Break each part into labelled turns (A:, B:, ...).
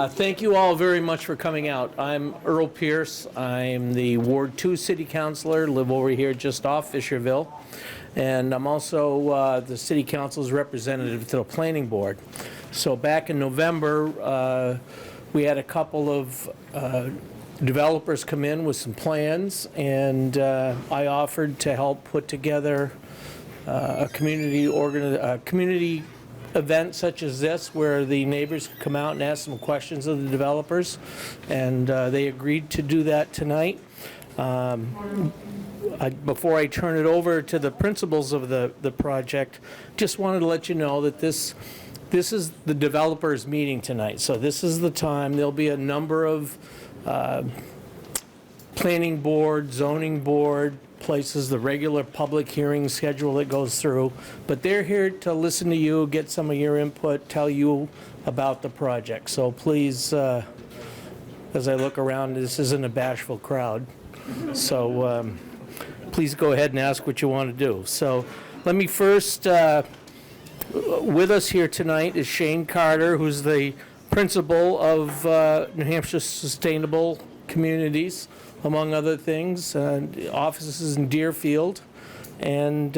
A: Thank you all very much for coming out. I'm Earl Pierce. I'm the Ward 2 City Councilor, live over here just off Fisherville. And I'm also the City Council's representative to the Planning Board. So back in November, we had a couple of developers come in with some plans, and I offered to help put together a community event such as this, where the neighbors could come out and ask some questions of the developers, and they agreed to do that tonight. Before I turn it over to the principals of the project, just wanted to let you know that this is the developers meeting tonight. So this is the time. There'll be a number of planning board, zoning board, places, the regular public hearing schedule that goes through, but they're here to listen to you, get some of your input, tell you about the project. So please, as I look around, this isn't a bashful crowd. So please go ahead and ask what you want to do. So let me first, with us here tonight is Shane Carter, who's the principal of New Hampshire Sustainable Communities, among other things, offices in Deerfield, and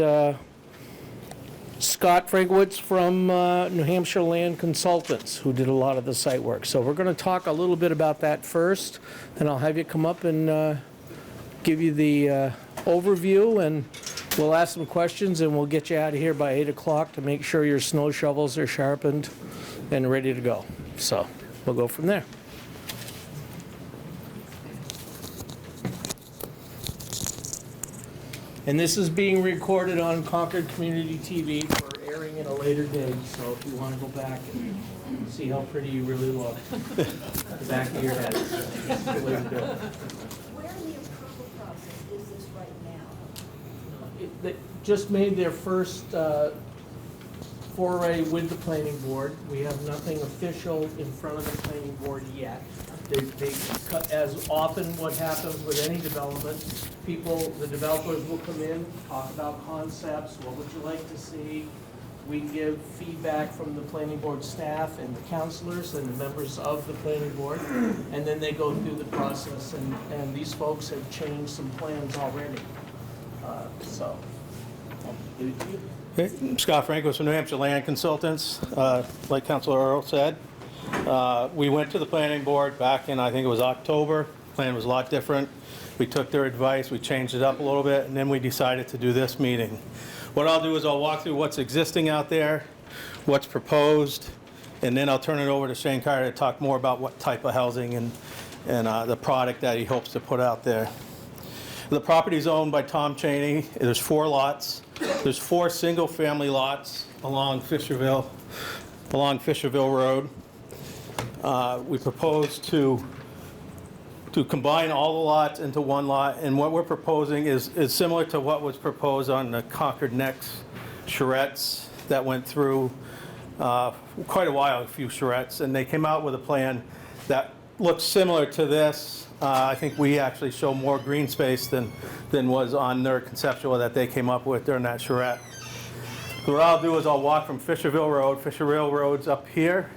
A: Scott Frankiewicz from New Hampshire Land Consultants, who did a lot of the site work. So we're going to talk a little bit about that first, and I'll have you come up and give you the overview, and we'll ask some questions, and we'll get you out of here by 8 o'clock to make sure your snow shovels are sharpened and ready to go. So we'll go from there. And this is being recorded on Concord Community TV for airing at a later date, so if you want to go back and see how pretty you really look, the back of your head. That's the way to do it.
B: Where in the approval process is this right now?
A: They just made their first foray with the planning board. We have nothing official in front of the planning board yet. They as often what happens with any development, the developers will come in, talk about concepts, what would you like to see. We give feedback from the planning board staff and the councilors and the members of the planning board, and then they go through the process, and these folks have changed some plans already. So, I'll give it to you.
C: Okay. Scott Frankiewicz from New Hampshire Land Consultants. Like Councilor Earl said, we went to the planning board back in, I think it was October. The plan was a lot different. We took their advice, we changed it up a little bit, and then we decided to do this meeting. What I'll do is I'll walk through what's existing out there, what's proposed, and then I'll turn it over to Shane Carter to talk more about what type of housing and the product that he hopes to put out there. The property is owned by Tom Cheney. There's 4 lots. There's 4 single-family lots along Fisherville Road. We propose to combine all the lots into one lot, and what we're proposing is similar to what was proposed on the Concord Next charrettes that went through quite a while, a few charrettes, and they came out with a plan that looks similar to this. I think we actually show more green space than was on their conceptual that they came up with during that charrette. So what I'll do is I'll walk from Fisherville Road. Fisherville Road's up here,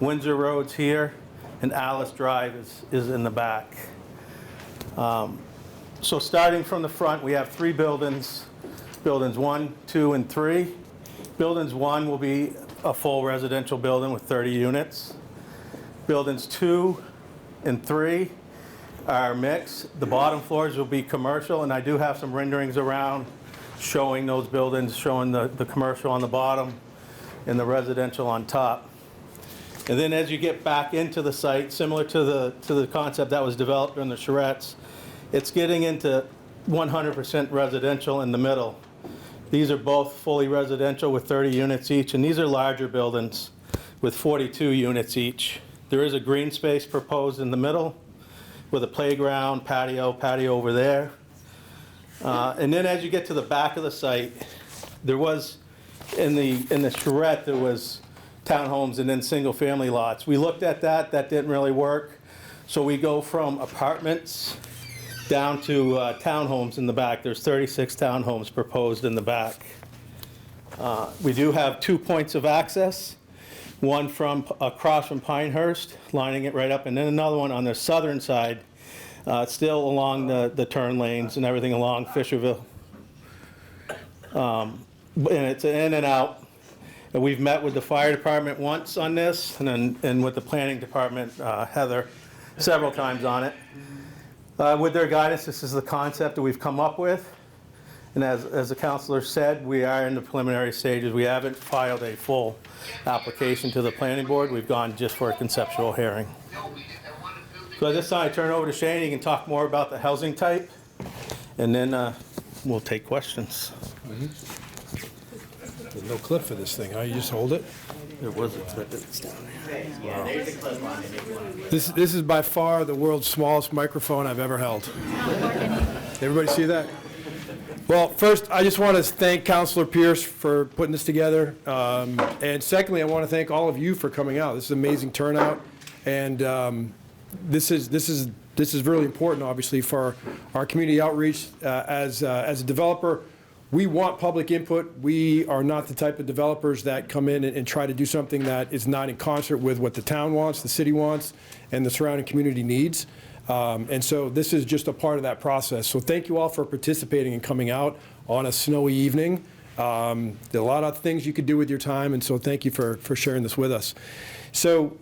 C: Windsor Road's here, and Alice Drive is in the back. So starting from the front, we have 3 buildings, buildings 1, 2, and 3. Buildings 1 will be a full residential building with 30 units. Buildings 2 and 3 are mixed. The bottom floors will be commercial, and I do have some renderings around showing those buildings, showing the commercial on the bottom and the residential on top. And then as you get back into the site, similar to the concept that was developed during the charrettes, it's getting into 100% residential in the middle. These are both fully residential with 30 units each, and these are larger buildings with 42 units each. There is a green space proposed in the middle with a playground, patio over there. And then as you get to the back of the site, there was, in the charrette, there was townhomes and then single-family lots. We looked at that didn't really work. So we go from apartments down to townhomes in the back. There's 36 townhomes proposed in the back. We do have 2 points of access, one from across from Pinehurst, lining it right up, and then another one on the southern side, still along the turn lanes and everything along Fisherville. And it's an in and out. And we've met with the fire department once on this, and with the planning department, Heather, several times on it. With their guidance, this is the concept that we've come up with. And as the counselor said, we are in the preliminary stages. We haven't filed a full application to the planning board. We've gone just for a conceptual hearing. So at this time, I turn it over to Shane. He can talk more about the housing type, and then we'll take questions.
D: There's no clip for this thing, huh? You just hold it?
C: There was a clip. It's down there.
D: This is by far the world's smallest microphone I've ever held. Everybody see that? Well, first, I just want to thank Councilor Pierce for putting this together. And secondly, I want to thank all of you for coming out. This is an amazing turnout. And this is really important, obviously, for our community outreach. As a developer, we want public input. We are not the type of developers that come in and try to do something that is not in concert with what the town wants, the city wants, and the surrounding community needs. And so this is just a part of that process. So thank you all for participating and coming out on a snowy evening. There are a lot of things you could do with your time, and so thank you for sharing this with us. So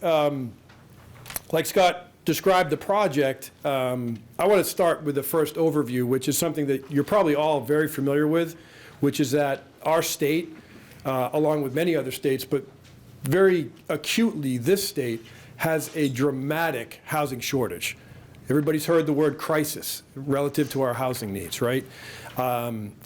D: like Scott described the project, I want to start with the first overview, which is something that you're probably all very familiar with, which is that our state, along with many other states, but very acutely this state, has a dramatic housing shortage. Everybody's heard the word crisis relative to our housing needs, right?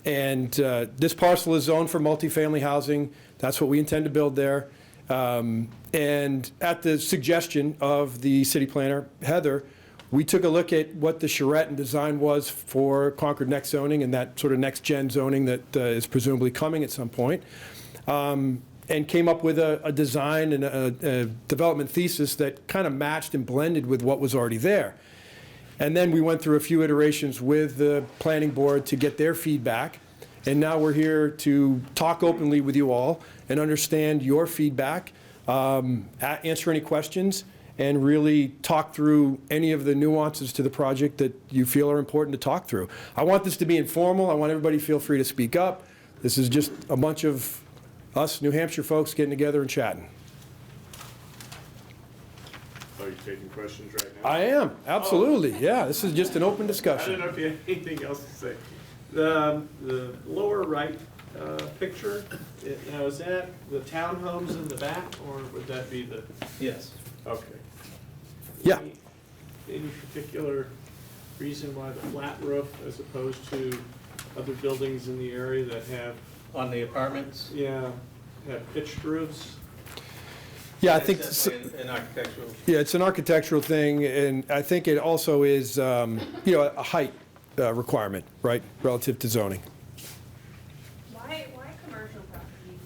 D: This parcel is zoned for multifamily housing. That's what we intend to build there. And at the suggestion of the city planner, Heather, we took a look at what the charrette and design was for Concord next zoning and that sort of next-gen zoning that is presumably coming at some point, and came up with a design and a development thesis that kind of matched and blended with what was already there. And then we went through a few iterations with the planning board to get their feedback. And now we're here to talk openly with you all and understand your feedback, answer any questions, and really talk through any of the nuances to the project that you feel are important to talk through. I want this to be informal. I want everybody to feel free to speak up. This is just a bunch of us New Hampshire folks getting together and chatting.
E: Are you taking questions right now?
D: I am, absolutely. Yeah, this is just an open
E: I
D: discussion.
E: don't know if you have anything else to say. The lower right picture, now is that the townhomes in the back, or would that be the?
C: Yes.
E: Okay.
D: Yeah.
E: Any particular reason why the flat roof as opposed to other buildings in the area that have,
C: On the apartments?
E: have pitched roofs?
D: Yeah, I think,
C: It's definitely an architectural.
D: yeah, it's an architectural thing, and I think it also is, a height requirement, right, relative to zoning.
F: Why commercial properties?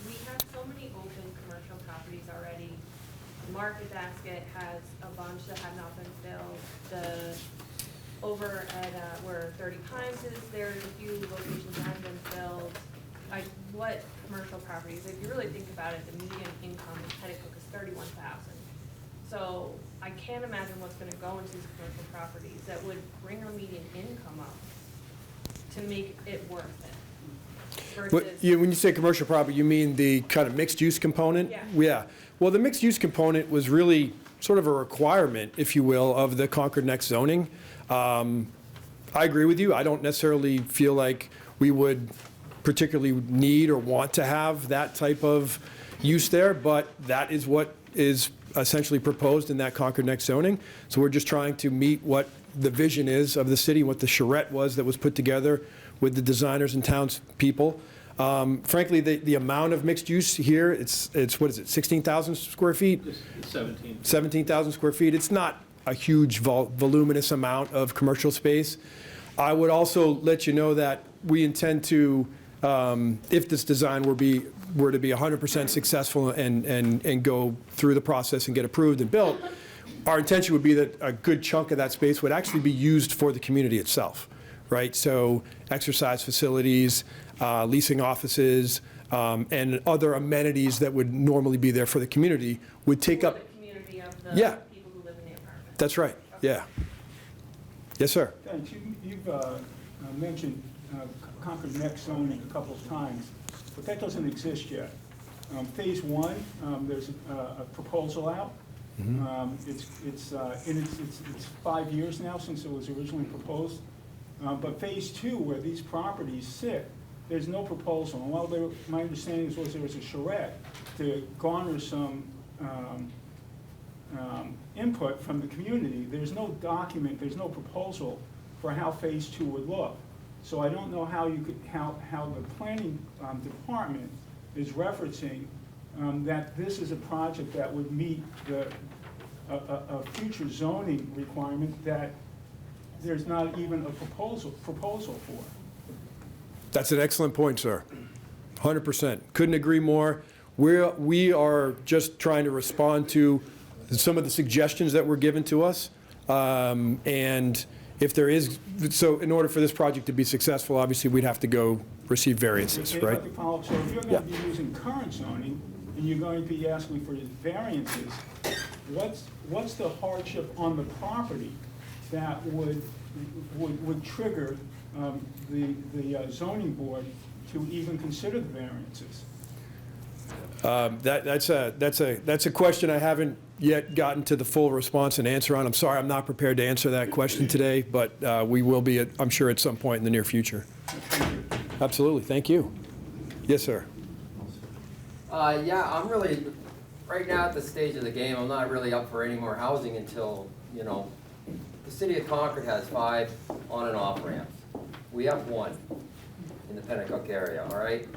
F: We have so many open commercial properties already. Market Basket has a bunch that have not been filled. Over at where 30 Pines is, there's a few locations that have been filled. What commercial properties, if you really think about it, the median income in Petticoat is $31,000. So I can't imagine what's gonna go into these commercial properties that would bring our median income up to make it worth it. Versus,
D: When you say commercial property, you mean the kind of mixed-use component?
F: Yeah.
D: Yeah. Well, the mixed-use component was really sort of a requirement, if you will, of the Concord Next zoning. I agree with you. I don't necessarily feel like we would particularly need or want to have that type of use there, but that is what is essentially proposed in that Concord Next zoning. So we're just trying to meet what the vision is of the city, what the charrette was that was put together with the designers and townspeople. Frankly, the amount of mixed use here, it's what is it, 16,000 square feet?
C: 17.
D: 17,000 square feet. It's not a huge voluminous amount of commercial space. I would also let you know that we intend to, if this design were to be 100% successful and go through the process and get approved and built, our intention would be that a good chunk of that space would actually be used for the community itself, right? So exercise facilities, leasing offices, and other amenities that would normally be there for the community would take
F: For
D: up,
F: the community of the
D: Yeah.
F: people who live in the apartment.
D: that's right, yeah. Yes, sir.
G: Thanks. You've mentioned Concord Next zoning a couple of times, but that doesn't exist yet. Phase one, there's a proposal out. It's 5 years now since it was originally proposed. But phase two, where these properties sit, there's no proposal. And while my understanding was there was a charrette to garner some input from the community, there's no document, there's no proposal for how phase two would look. So I don't know how the planning department is referencing that this is a project that would meet a future zoning requirement that there's not even a proposal for.
D: That's an excellent point, sir. 100%. Couldn't agree more. We are just trying to respond to some of the suggestions that were given to us. And if there is, so in order for this project to be successful, obviously we'd have to go receive variances,
G: And
D: right?
G: if I could follow up, so if you're going to be using current zoning and you're going to be asking for variances, what's the hardship on the property that would trigger the zoning board to even consider the variances?
D: That's a question I haven't yet gotten to the full response and answer on. I'm sorry, I'm not prepared to answer that question today, but we will be, I'm sure, at some point in the near future. Absolutely, thank you. Yes, sir.
H: Yeah, I'm really, right now at this stage of the game, I'm not really up for any more housing until, the city of Concord has 5 on and off ramps. We have 1 in the Pennacook area, all right?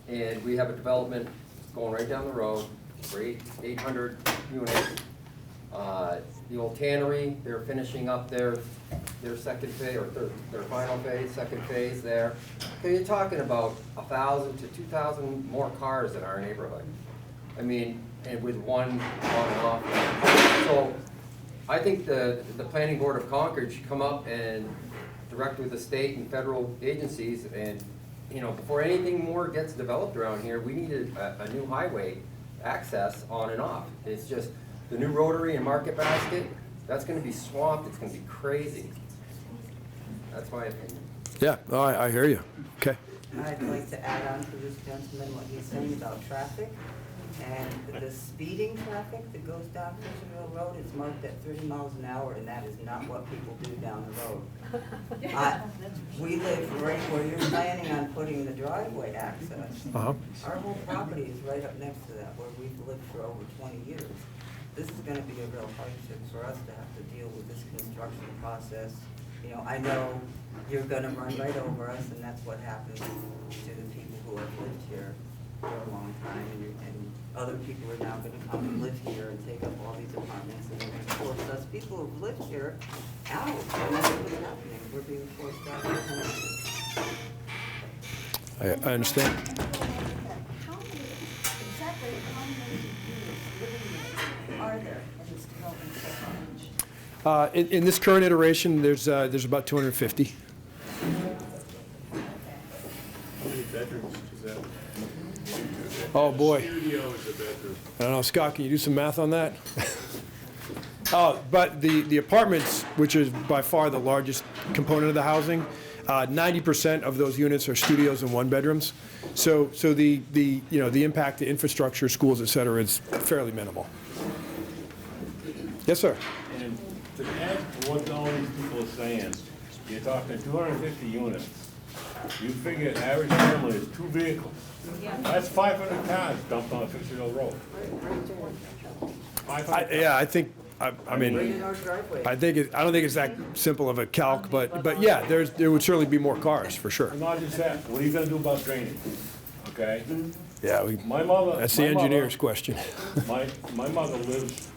H: And we have a development going right down the road for 800 units. The old tannery, they're finishing up their second phase, or their final phase, second phase there. So you're talking about 1,000 to 2,000 more cars in our neighborhood. I mean, and with 1 on and off. So I think the Planning Board of Concord should come up and direct with the state and federal agencies, and before anything more gets developed around here, we need a new highway access on and off. It's just, the new rotary and market basket, that's gonna be swamped, it's gonna be crazy. That's my opinion.
D: Yeah, no, I hear you. Okay.
I: I'd like to add on to this gentleman what he's saying about traffic. And the speeding traffic that goes down Fisherville Road is marked at 30 miles an hour, and that is not what people do down the road. We live right where you're planning on putting the driveway access.
D: Uh-huh.
I: Our whole property is right up next to that, where we've lived for over 20 years. This is gonna be a real hardship for us to have to deal with this construction process. I know you're gonna run right over us, and that's what happens to the people who have lived here for a long time, and other people are now gonna come and live here and take up all these apartments, and they're gonna force us, people who've lived here, out. And that's what's happening, we're being forced out of the home.
D: I understand.
B: Exactly how many units, living units, are there in this development so much?
D: In this current iteration, there's about 250.
E: How many bedrooms is that?
D: Oh, boy.
E: Studio is a bedroom.
D: I don't know, Scott, can you do some math on that? But the apartments, which is by far the largest component of the housing, 90% of those units are studios and 1-bedrooms. So the impact to infrastructure, schools, et cetera, is fairly minimal. Yes, sir.
J: And to add to what all these people are saying, you're talking 250 units. You figure average family is 2 vehicles. That's 500 cars dumped on Fisherville Road. 500
D: Yeah, I think, I mean,
I: Right in our driveway.
D: I don't think it's that simple of a calc, but yeah, there would certainly be more cars, for sure.
J: And not just that, what are you gonna do about drainage? Okay?
D: Yeah,
J: My mother.
D: that's the
J: my mother-
D: engineer's question.
J: My mother lives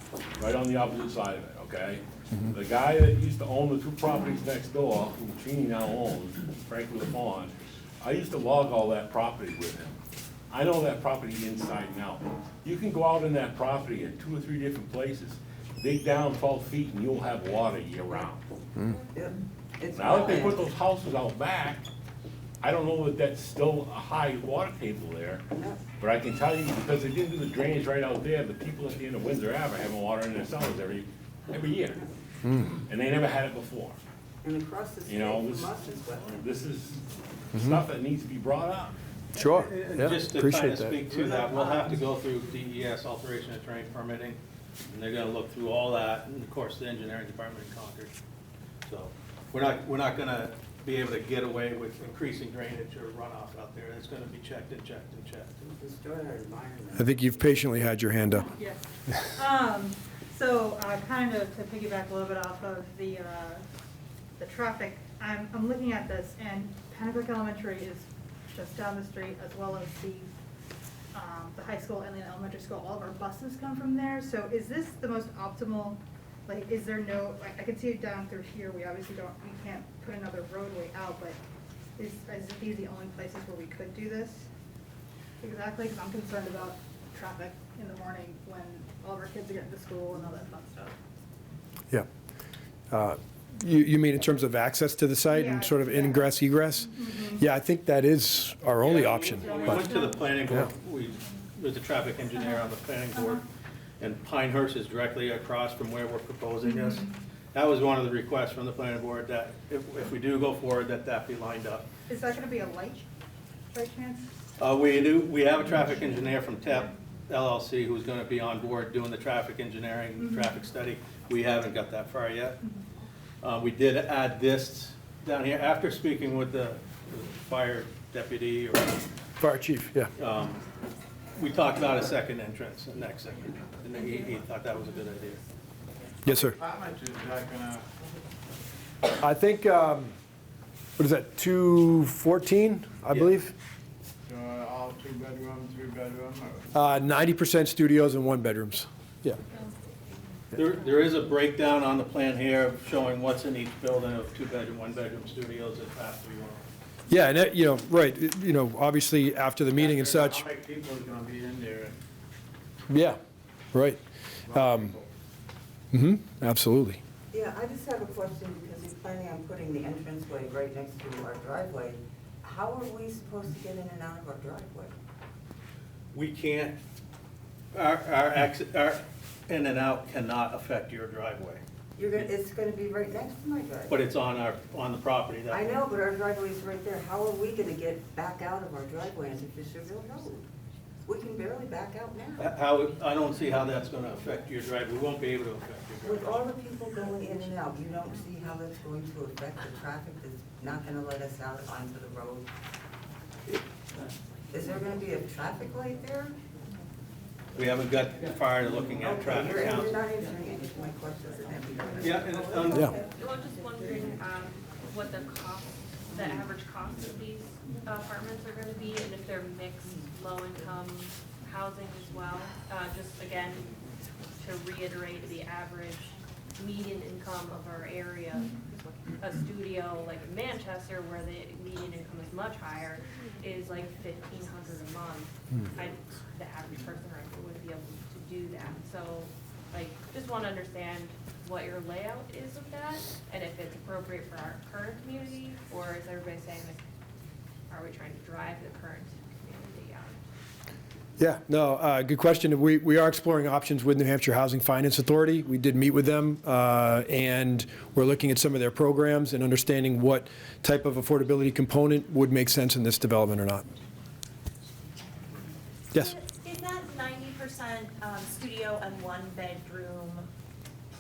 J: right on the opposite side of it, okay? The guy that used to own the 2 properties next door, who Cheney now owns, Frankiewicz Pond, I used to log all that property with him. I know that property inside and out. You can go out in that property in 2 or 3 different places, dig down 12 feet and you'll have water year round.
I: Yeah, it's
J: Now that they
I: not
J: put those houses out back, I don't know if that's still a high water table there, but I can tell you, because they didn't do the drainage right out there, the people at the end of Windsor Ave are having water in their cellars every year. And they never had it before.
I: And across the street
J: You know,
I: from us is wetland.
J: This is stuff that needs to be brought up.
D: Sure,
C: And
D: yeah,
C: just to kind
D: appreciate
C: of
D: that.
C: speak to that, we'll have to go through DES alteration of terrain permitting, and they're gonna look through all that, and of course, the engineering department in Concord. So, we're not gonna be able to get away with increasing drainage or runoff out there. It's gonna be checked and checked and checked.
I: Destroy our environment.
D: I think you've patiently had your hand up.
K: Yes. So, kind of to piggyback a little bit off of the traffic, I'm looking at this, and Pennybrook Elementary is just down the street, as well as the high school and the elementary school. All of our buses come from there, so is this the most optimal, like, is there no, like, I can see it down through here, we obviously we can't put another roadway out, but is these the only places where we could do this? Exactly, because I'm concerned about traffic in the morning when all of our kids are getting to school and all that fun stuff.
D: Yeah. You mean in terms of access to the site and
K: Yeah,
D: sort of
K: yeah.
D: ingress, egress? Yeah, I think that is our only option.
C: When we
D: but-
C: went to the planning board, there's a traffic engineer on the planning board, and Pinehurst is directly across from where we're proposing this. That was one of the requests from the planning board, that if we do go forward, that be lined up.
K: Is that gonna be a light, by chance?
C: We have a traffic engineer from TEP LLC who's gonna be on board doing the traffic engineering, traffic study. We haven't got that far yet. We did add this down here, after speaking with the fire deputy or,
D: Fire chief, yeah.
C: we talked about a second entrance, an exit, and he thought that was a good idea.
D: Yes, sir.
L: How much is that gonna,
D: I think, what is that, 214, I believe?
L: all 2-bedroom, 3-bedroom, or?
D: 90% studios and 1 bedrooms. Yeah.
C: There is a breakdown on the plan here showing what's in each building of 2-bedroom, 1-bedroom studios at Path 3-1.
D: Yeah, and that, right, obviously after the meeting and such,
L: How many people are gonna be in there?
D: yeah, right. Absolutely.
I: Yeah, I just have a question, because you're planning on putting the entranceway right next to our driveway. How are we supposed to get in and out of our driveway?
C: We can't, our in and out cannot affect your driveway,
I: It's gonna be right next to my driveway.
C: but it's on the property.
I: I know, but our driveway's right there. How are we gonna get back out of our driveway into Fisherville Road? We can barely back out now.
C: I don't see how that's gonna affect your driveway. We won't be able to affect your
I: With
C: driveway.
I: all the people going in and out, you don't see how that's going to affect the traffic that's not gonna let us out onto the road? Is there gonna be a traffic light there?
C: We haven't got far to looking at
I: Okay,
C: traffic
I: you're
C: counts.
I: not answering any of my questions.
C: Yeah, and,
D: Yeah.
F: Well, just wondering, what the cost, the average cost of these apartments are gonna be, and if they're mixed low-income housing as well. Just again, to reiterate, the average median income of our area, a studio like in Manchester, where the median income is much higher, is like $1,500 a month. The average person wouldn't be able to do that. So, like, just want to understand what your layout is of that, and if it's appropriate for our current community, or is everybody saying, like, are we trying to drive the current community out?
D: Yeah, no, good question. We are exploring options with New Hampshire Housing Finance Authority. We did meet with them, and we're looking at some of their programs and understanding what type of affordability component would make sense in this development or not. Yes?
M: Is that 90% studio and 1-bedroom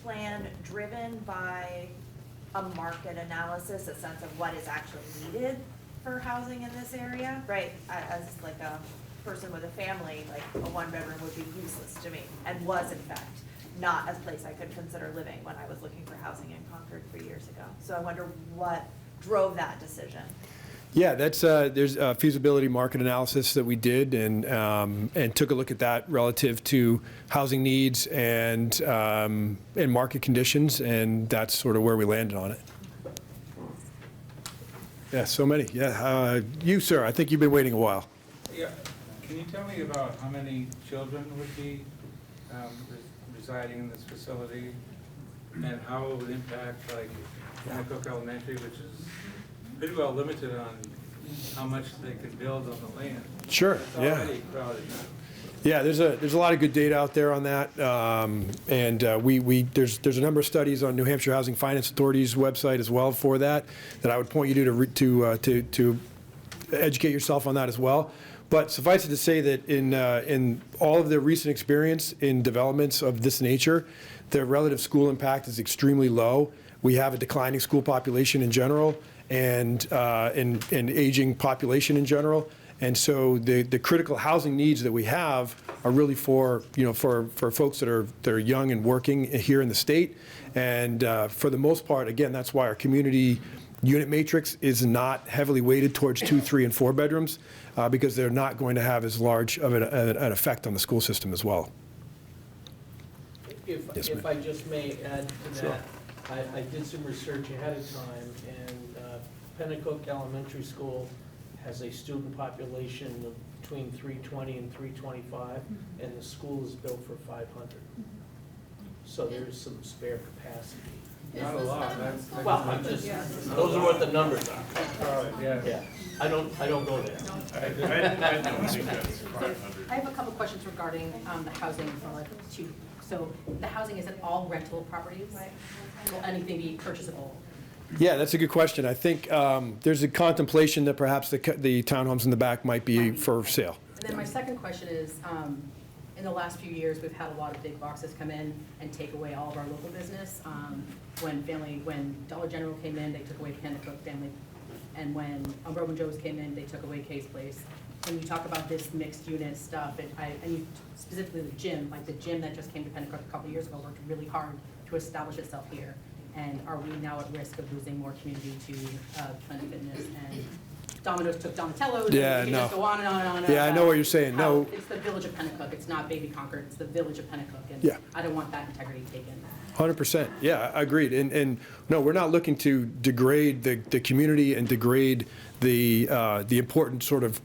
M: plan driven by a market analysis, a sense of what is actually needed for housing in this area? Right, as like a person with a family, like a 1-bedroom would be useless to me, and was in fact not a place I could consider living when I was looking for housing in Concord 3 years ago. So I wonder what drove that decision.
D: Yeah, there's a feasibility market analysis that we did and took a look at that relative to housing needs and market conditions, and that's sort of where we landed on it. Yeah, so many. Yeah, you, sir, I think you've been waiting a while.
L: Yeah, can you tell me about how many children would be residing in this facility, and how it would impact, like, Cook Elementary, which is pretty well limited on how much they could build on the land.
D: Sure,
L: It's
D: yeah.
L: already crowded now.
D: Yeah, there's a lot of good data out there on that, and there's a number of studies on New Hampshire Housing Finance Authority's website as well for that I would point you to educate yourself on that as well. But suffice it to say that in all of the recent experience in developments of this nature, the relative school impact is extremely low. We have a declining school population in general, and an aging population in general. And so the critical housing needs that we have are really for folks that are young and working here in the state. And for the most part, again, that's why our community unit matrix is not heavily weighted towards 2, 3, and 4 bedrooms, because they're not going to have as large of an effect on the school system as well.
A: If,
D: Yes,
A: if
D: ma'am.
A: I just may add to
D: Sure.
A: that, I did some research ahead of time, and Pennacook Elementary School has a student population of between 320 and 325, and the school is built for 500. So there's some spare capacity.
L: Not a lot.
A: Well, I'm just, those are what the numbers are.
L: Yeah.
A: Yeah, I don't go there.
J: I don't think that's 500.
N: I have a couple questions regarding the housing too. So the housing, is it all rental properties? Will anything be purchasable?
D: Yeah, that's a good question. I think there's a contemplation that perhaps the townhomes in the back might be for sale.
N: And then my second question is, in the last few years, we've had a lot of big boxes come in and take away all of our local business. When Dollar General came in, they took away Pennacook Family. And when Roman Joe's came in, they took away Kay's Place. When you talk about this mixed unit stuff, and you, specifically the gym that just came to Pennacook a couple of years ago, worked really hard to establish itself here. And are we now at risk of losing more community to Planet Fitness and Domino's took Donatello's?
D: Yeah,
N: and we can
D: no.
N: just go on and on and on. and
D: Yeah, I
N: on
D: know what you're saying.
N: how
D: No.
N: It's the village of Pennacook. It's not Baby Concord. It's the village of Pennacook. And
D: Yeah.
N: I don't want that integrity taken.
D: 100%. Yeah, agreed. And no, we're not looking to degrade the community and degrade the important sort of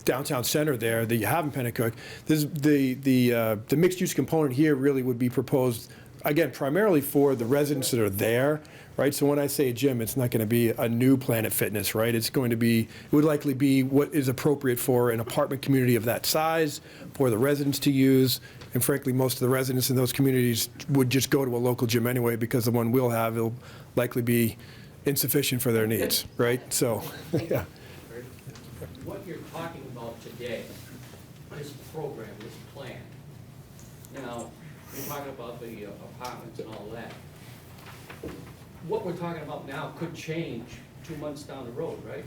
D: downtown center there that you have in Pennacook. The mixed use component here really would be proposed, again, primarily for the residents that are there, right? So when I say gym, it's not going to be a new Planet Fitness, right? It's going to be, it would likely be what is appropriate for an apartment community of that size, for the residents to use. And frankly, most of the residents in those communities would just go to a local gym anyway, because the one we'll have, it'll likely be insufficient for their needs, right? So, yeah.
O: What you're talking about today, this program, this plan, now, you're talking about the apartments and all that. What we're talking about now could change 2 months down the road, right?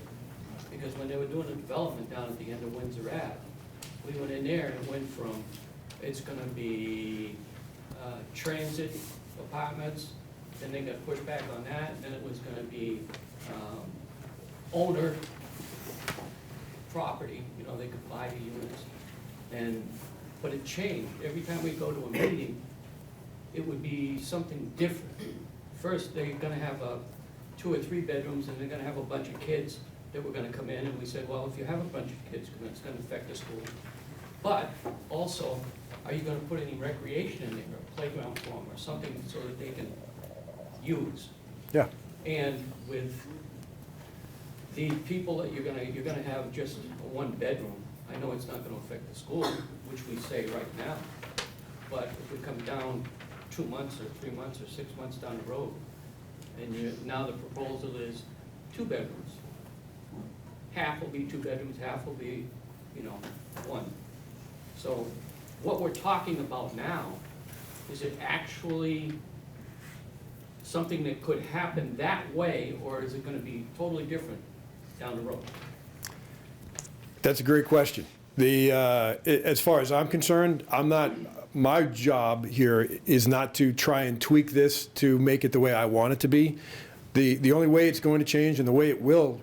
O: Because when they were doing the development down at the end of Winsor Ave, we went in there and it went from, it's gonna be transit apartments, then they got pushed back on that, and then it was gonna be owner property, you know, they could buy the units. But it changed. Every time we go to a meeting, it would be something different. First, they're gonna have 2 or 3 bedrooms, and they're gonna have a bunch of kids that were gonna come in, and we said, well, if you have a bunch of kids, it's gonna affect the school. But also, are you gonna put any recreation in there, or a playground for them, or something so that they can use?
D: Yeah.
O: And with the people that you're gonna have just a 1 bedroom, I know it's not gonna affect the school, which we say right now, but if we come down 2 months or 3 months or 6 months down the road, and now the proposal is 2 bedrooms. Half will be 2 bedrooms, half will be, 1. So what we're talking about now, is it actually something that could happen that way, or is it gonna be totally different down the road?
D: That's a great question. As far as I'm concerned, my job here is not to try and tweak this to make it the way I want it to be. The only way it's going to change, and the way it will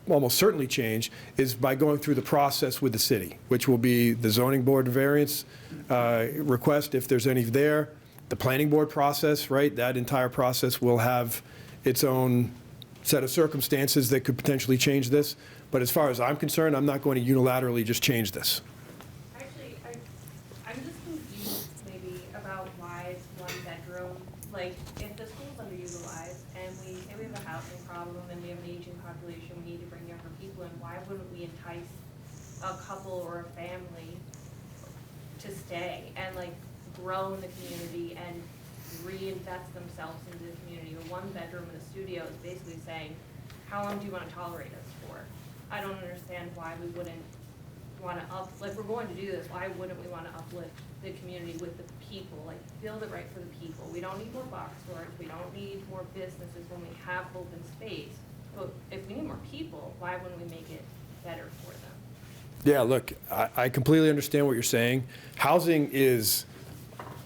D: almost certainly change, is by going through the process with the city, which will be the zoning board variance request, if there's any there, the planning board process, right? That entire process will have its own set of circumstances that could potentially change this. But as far as I'm concerned, I'm not going to unilaterally just change this.
F: Actually, I'm just confused maybe about why it's 1 bedroom. Like, if the school's underutilized and we say we have a housing problem and we have an aging population, we need to bring younger people we entice a couple or a family to stay and like grow in the community and reinvest themselves into the community? A one bedroom in a studio is basically saying, how long do you want to tolerate us for? I don't understand why we wouldn't want to like, we're going to do this, why wouldn't we want to uplift the community with the people, like, build it right for the people? We don't need more box stores, we don't need more businesses when we have open space, but if we need more people, why wouldn't we make it better for them?
D: Yeah, look, I completely understand what you're saying. Housing is,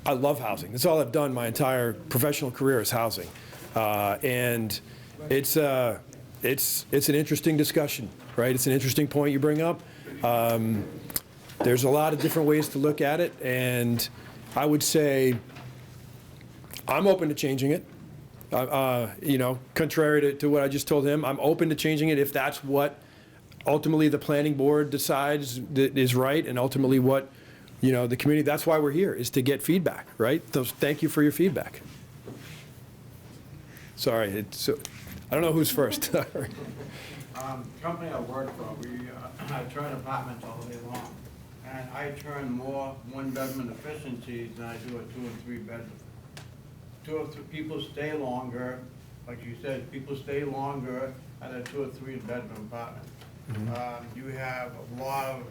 D: I love housing. That's all I've done my entire professional career is housing. And it's an interesting discussion, right? It's an interesting point you bring up. There's a lot of different ways to look at it, and I would say I'm open to changing it. You know, contrary to what I just told him, I'm open to changing it if that's what ultimately the planning board decides that is right, and ultimately what, you know, the community, that's why we're here, is to get feedback, right? So thank you for your feedback. Sorry, I don't know who's first.
P: Company I work for, I turn apartments all day long, and I turn more one-bedroom efficiencies than I do a 2- and 3-bedroom. 2 or 3 people stay longer, like you said, people stay longer at a 2- or 3-bedroom apartment. You have a lot of,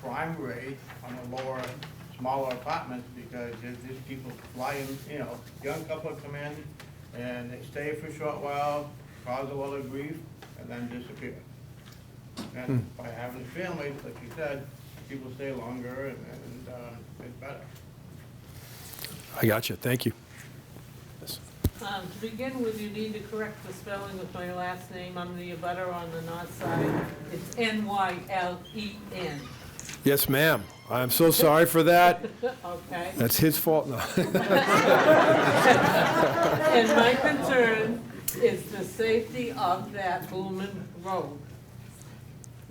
P: crime rate on the lower, smaller apartments because these people fly in, you know, young couple come in and they stay for a short while, cause a lot of grief, and then disappear. And by having a family, like you said, people stay longer and it's better.
D: I got you. Thank you.
Q: To begin with, you need to correct the spelling of my last name. I'm the abutter on the north side. It's N-Y-L-E-N.
D: Yes, ma'am. I'm so sorry for that.
Q: Okay.
D: That's his fault. No.
Q: And my concern is the safety of that Blumen Road.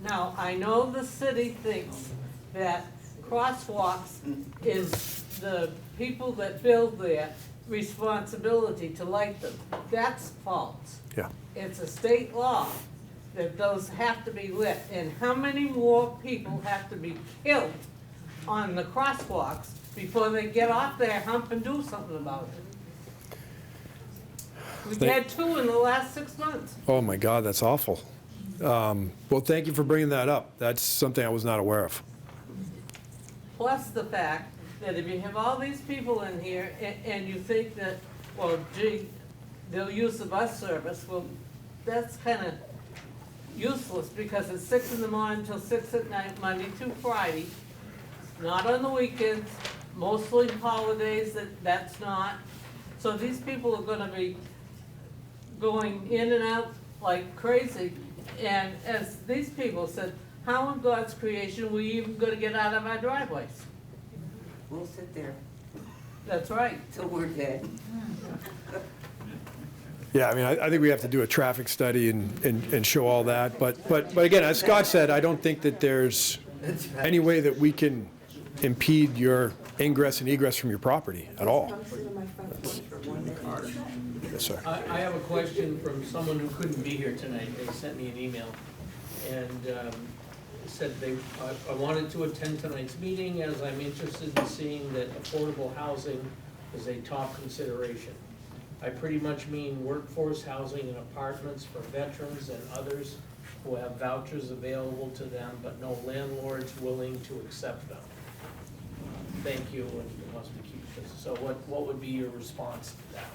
Q: Now, I know the city thinks that crosswalks is the people that build there responsibility to light them. That's false.
D: Yeah.
Q: It's a state law that those have to be lit. And how many more people have to be killed on the crosswalks before they get off their hump and do something about it? We've had 2 in the last 6 months.
D: Oh, my God, that's awful. Well, thank you for bringing that up. That's something I was not aware of.
Q: Plus the fact that if you have all these people in here and you think that, well, gee, they'll use the bus service, well, that's kind of useless because it's 6 in the morning till 6 at night, Monday through Friday, not on the weekends, mostly holidays, that's not. So these people are gonna be going in and out like crazy. And as these people said, how in God's creation are we even gonna get out of our driveways?
I: We'll sit there
Q: That's right.
I: till we're dead.
D: Yeah, I mean, I think we have to do a traffic study and show all that. But again, as Scott said, I don't think that there's any way that we can impede your ingress and egress from your property at all. Yes, sir.
A: I have a question from someone who couldn't be here tonight. They sent me an email and said I wanted to attend tonight's meeting as I'm interested in seeing that affordable housing is a top consideration. I pretty much mean workforce housing and apartments for veterans and others who have vouchers available to them, but no landlords willing to accept them. Thank you, and it must be cute. So what would be your response to that?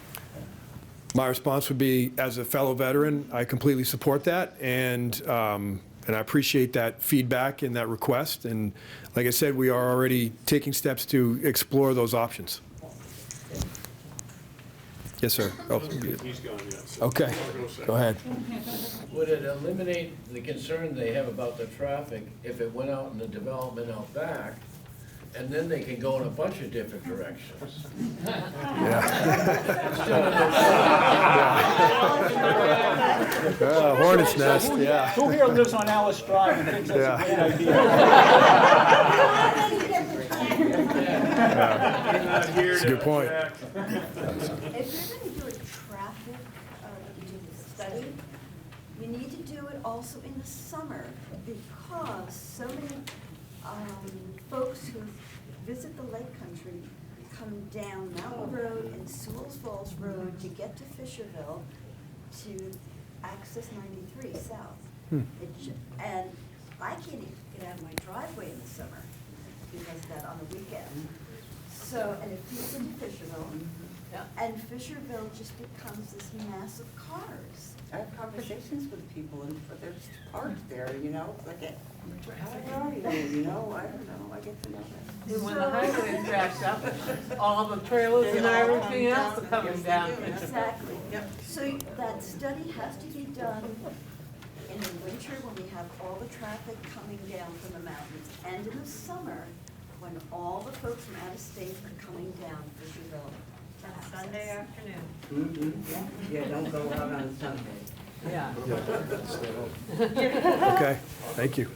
D: My response would be, as a fellow veteran, I completely support that, and I appreciate that feedback and that request. And like I said, we are already taking steps to explore those options. Yes, sir. Oh,
E: He's gone, yes.
D: okay, go ahead.
R: Would it eliminate the concern they have about the traffic if it went out in the development out back, and then they can go in a bunch of different directions?
D: Hornet's nest, yeah.
G: Who here lives on Alice Drive and thinks that's a great idea?
D: That's a good point.
B: If you're gonna do a traffic study, You need to do it also in the summer because so many folks who visit the lake country come down Mountain Road and Sewell's Falls Road to get to Fisherville to access 93 south. And I can't even get out of my driveway in the summer because of that on the weekend. So, and it feeds into Fisherville. And Fisherville just becomes this mass of cars.
I: I have conversations with people and they're just parked there, you know, like, how are you, you know, I don't know, I get to know them.
Q: And when the highway crashed up, all the trailers and everything else are coming down.
B: Exactly. So that study has to be done in the winter when we have all the traffic coming down from the mountains, and in the summer when all the folks from out of state are coming down Fisherville.
K: Sunday afternoon.
I: Mm-hmm. Yeah, don't go out on Sunday.
Q: Yeah.
D: Okay, thank you.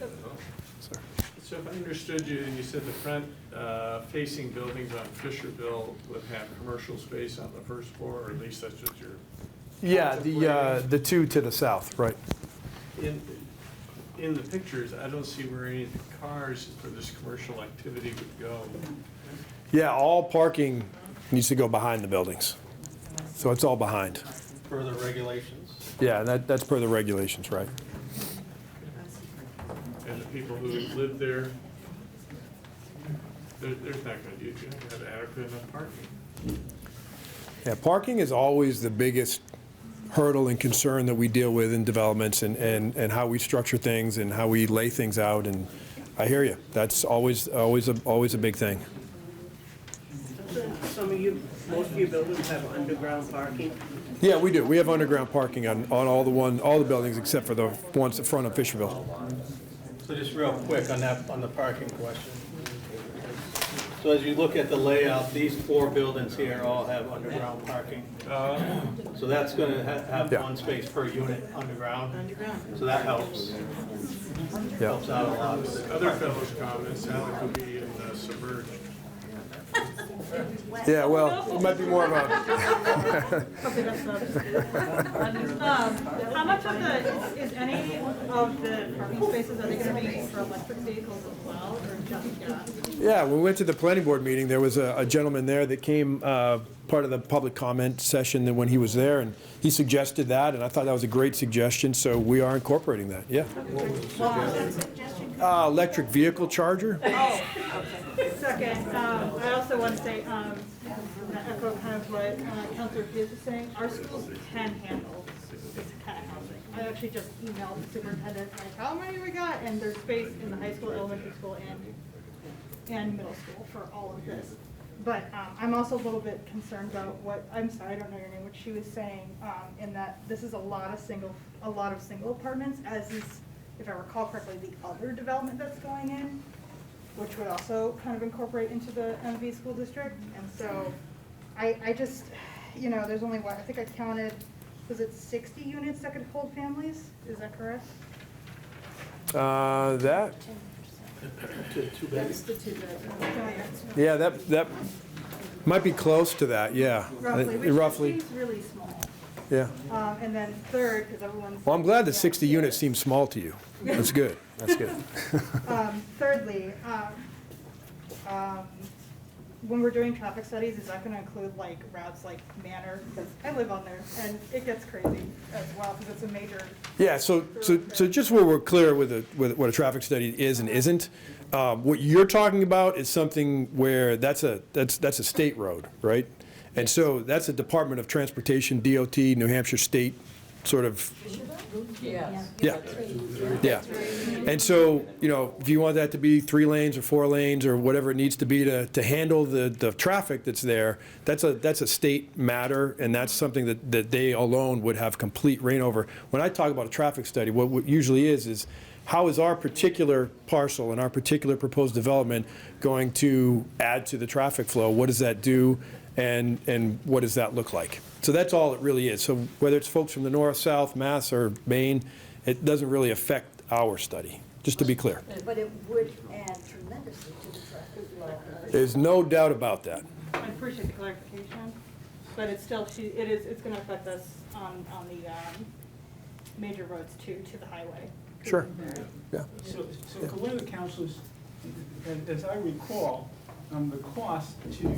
E: So if I understood you, you said the front facing buildings on Fisherville would have commercial space on the first floor, or at least that's what you're.
D: Yeah, the two to the south, right.
E: In the pictures, I don't see where any of the cars for this commercial activity would go.
D: Yeah, all parking needs to go behind the buildings. So it's all behind.
C: Further regulations.
D: Yeah, that's per the regulations, right.
E: And the people who live there, there's not going to have adequate enough parking.
D: Yeah, parking is always the biggest hurdle and concern that we deal with in developments and how we structure things and how we lay things out. And I hear you. That's always a big thing.
S: Most of your buildings have underground parking?
D: Yeah, we do. We have underground parking on all the buildings except for the ones in front of Fisherville.
C: So just real quick on that, on the parking question. So as you look at the layout, these 4 buildings here all have underground parking. So that's going to have one space per unit underground. So that helps. Helps out a lot.
E: Other fellows' comments, Alec would be in Submerged.
D: Yeah, well, it might be more of a.
K: How much of is any of the parking spaces, are they gonna be for electric vehicles as well, or just gas?
D: Yeah, when we went to the planning board meeting, there was a gentleman there that came, part of the public comment session when he was there, and he suggested that, and I thought that was a great suggestion, so we are incorporating that, yeah. Electric vehicle charger?
K: Oh, second, I also want to say, echo kind of what Councilor Pierce was saying, our schools can handle this kind of housing. I actually just emailed the superintendent, like, how many we got, and there's space in the high school, elementary school, and middle school for all of this. But I'm also a little bit concerned about what, I'm sorry, I don't know your name, what she was saying, in that this is a lot of single apartments, as is, if I recall correctly, the other development that's going in, which would also kind of incorporate into the MV school district. And so I just, you know, there's only what, I think I counted, was it 60 units that could hold families? Is that correct?
D: That,
K: That's the 2 bedrooms.
D: yeah, that might be close to that, yeah.
K: Roughly, which is really small.
D: Yeah.
K: And then third, because everyone's.
D: Well, I'm glad the 60 units seems small to you. That's good, that's good.
K: Thirdly, when we're doing traffic studies, is that gonna include like routes like Manor? Because I live on there and it gets crazy as well, because it's a major.
D: Yeah, so just where we're clear with what a traffic study is and isn't, what you're talking about is something where that's a state road, right? And so that's a Department of Transportation, DOT, New Hampshire State sort of.
Q: Yes.
D: Yeah, yeah. And so, you know, if you want that to be 3 lanes or 4 lanes or whatever it needs to be to handle the traffic that's there, that's a state matter, and that's something that they alone would have complete reign over. When I talk about a traffic study, what usually is how is our particular parcel and our particular proposed development going to add to the traffic flow? What does that do, and what does that look like? So that's all it really is. So whether it's folks from the north, south, Mass, or Maine, it doesn't really affect our study, just to be clear.
B: But it would add tremendously to the traffic flow.
D: There's no doubt about that.
K: I appreciate the clarification, but it's still, it's gonna affect us on the major roads to the highway.
D: Sure. Yeah.
G: So for one of the councilors, as I recall, the cost to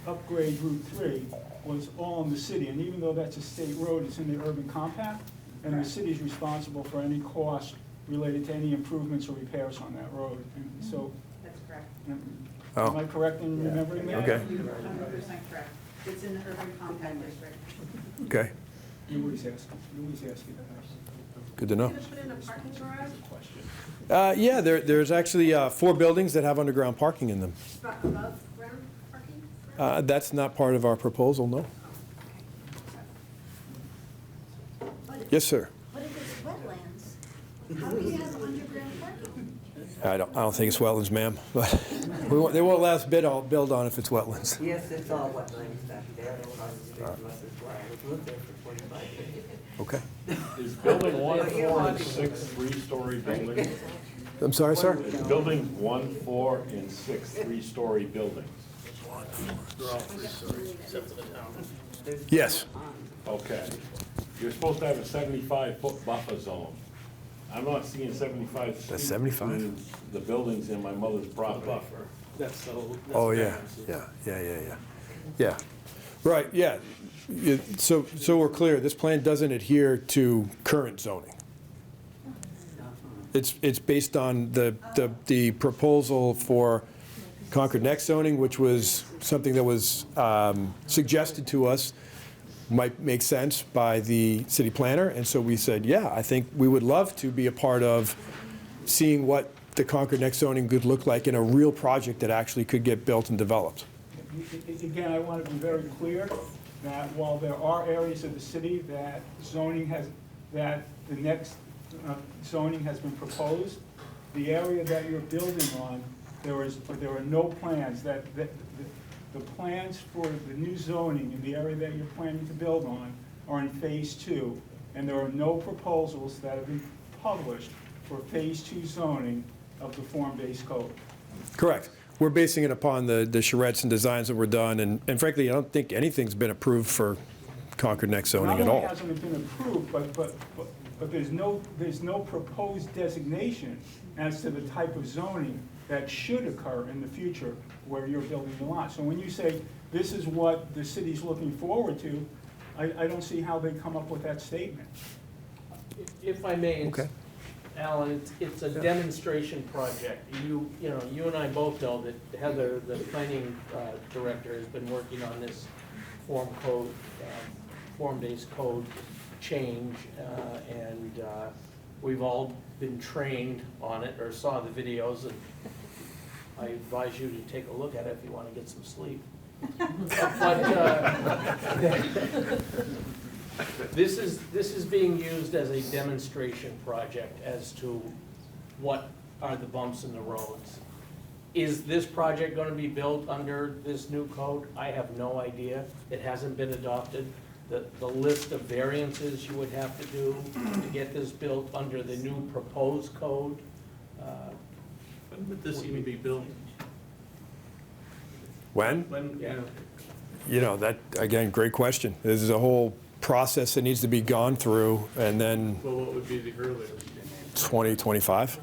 G: upgrade Route 3 was all in the city, and even though that's a state road, it's in the urban compact, and the city's responsible for any cost related to any improvements or repairs on that road. And so,
M: That's correct.
G: am I correct in remembering that?
D: Okay.
K: 100% correct. It's in the urban compact district.
D: Okay,
G: You always ask that.
D: good to know.
F: Put in a parking garage?
D: Yeah, there's actually 4 buildings that have underground parking in them.
F: Above ground parking?
D: That's not part of our proposal, no. Yes, sir.
B: But if it's wetlands, how do you have underground parking?
D: I don't think it's wetlands, ma'am, but they won't let us build on if it's wetlands.
I: Yes, it's all wetlands back there, across the street from us as well. We've lived there for 25 years.
D: Okay.
J: Is building 1, 4, and 6 three-story buildings?
D: I'm sorry, sir?
J: Is buildings 1, 4, and 6 three-story buildings?
D: Yes.
J: Okay. You're supposed to have a 75-foot buffer zone. I'm not seeing 75 feet.
D: That's 75?
J: between the buildings and my mother's property.
E: Buffer. That's the whole. that's
D: Oh,
E: the
D: yeah,
E: variance.
D: yeah. Right, yeah. So we're clear, this plan doesn't adhere to current zoning. It's based on the proposal for Concord Next zoning, which was something that was suggested to us, might make sense by the city planner, and so we said, yeah, I think we would love to be a part of seeing what the Concord Next zoning could look like in a real project that actually could get built and developed.
G: Again, I want to be very clear that while there are areas of the city that that the next zoning has been proposed, the area that you're building on, there are no plans. The plans for the new zoning in the area that you're planning to build on are in phase 2, and there are no proposals that have been published for phase 2 zoning of the form-based code.
D: Correct. We're basing it upon the charrettes and designs that were done, and frankly, I don't think anything's been approved for Concord Next zoning at all.
G: Not only hasn't it been approved, but there's no proposed designation as to the type of zoning that should occur in the future where you're building the lot. So when you say this is what the city's looking forward to, I don't see how they come up with that statement.
A: If I may,
D: Okay.
A: Alan, it's a demonstration project. You and I both know that Heather, the planning director, has been working on this form-based code change, and we've all been trained on it or saw the videos, and I advise you to take a look at it if you want to get some sleep. But this is being used as a demonstration project as to what are the bumps in the roads. Is this project going to be built under this new code? I have no idea. It hasn't been adopted. The list of variances you would have to do to get this built under the new proposed code.
E: When would this even be built?
D: When?
E: Yeah.
D: That, again, great question. This is a whole process that needs to be gone through, and then
E: Well, what would be the earliest?
D: 2025.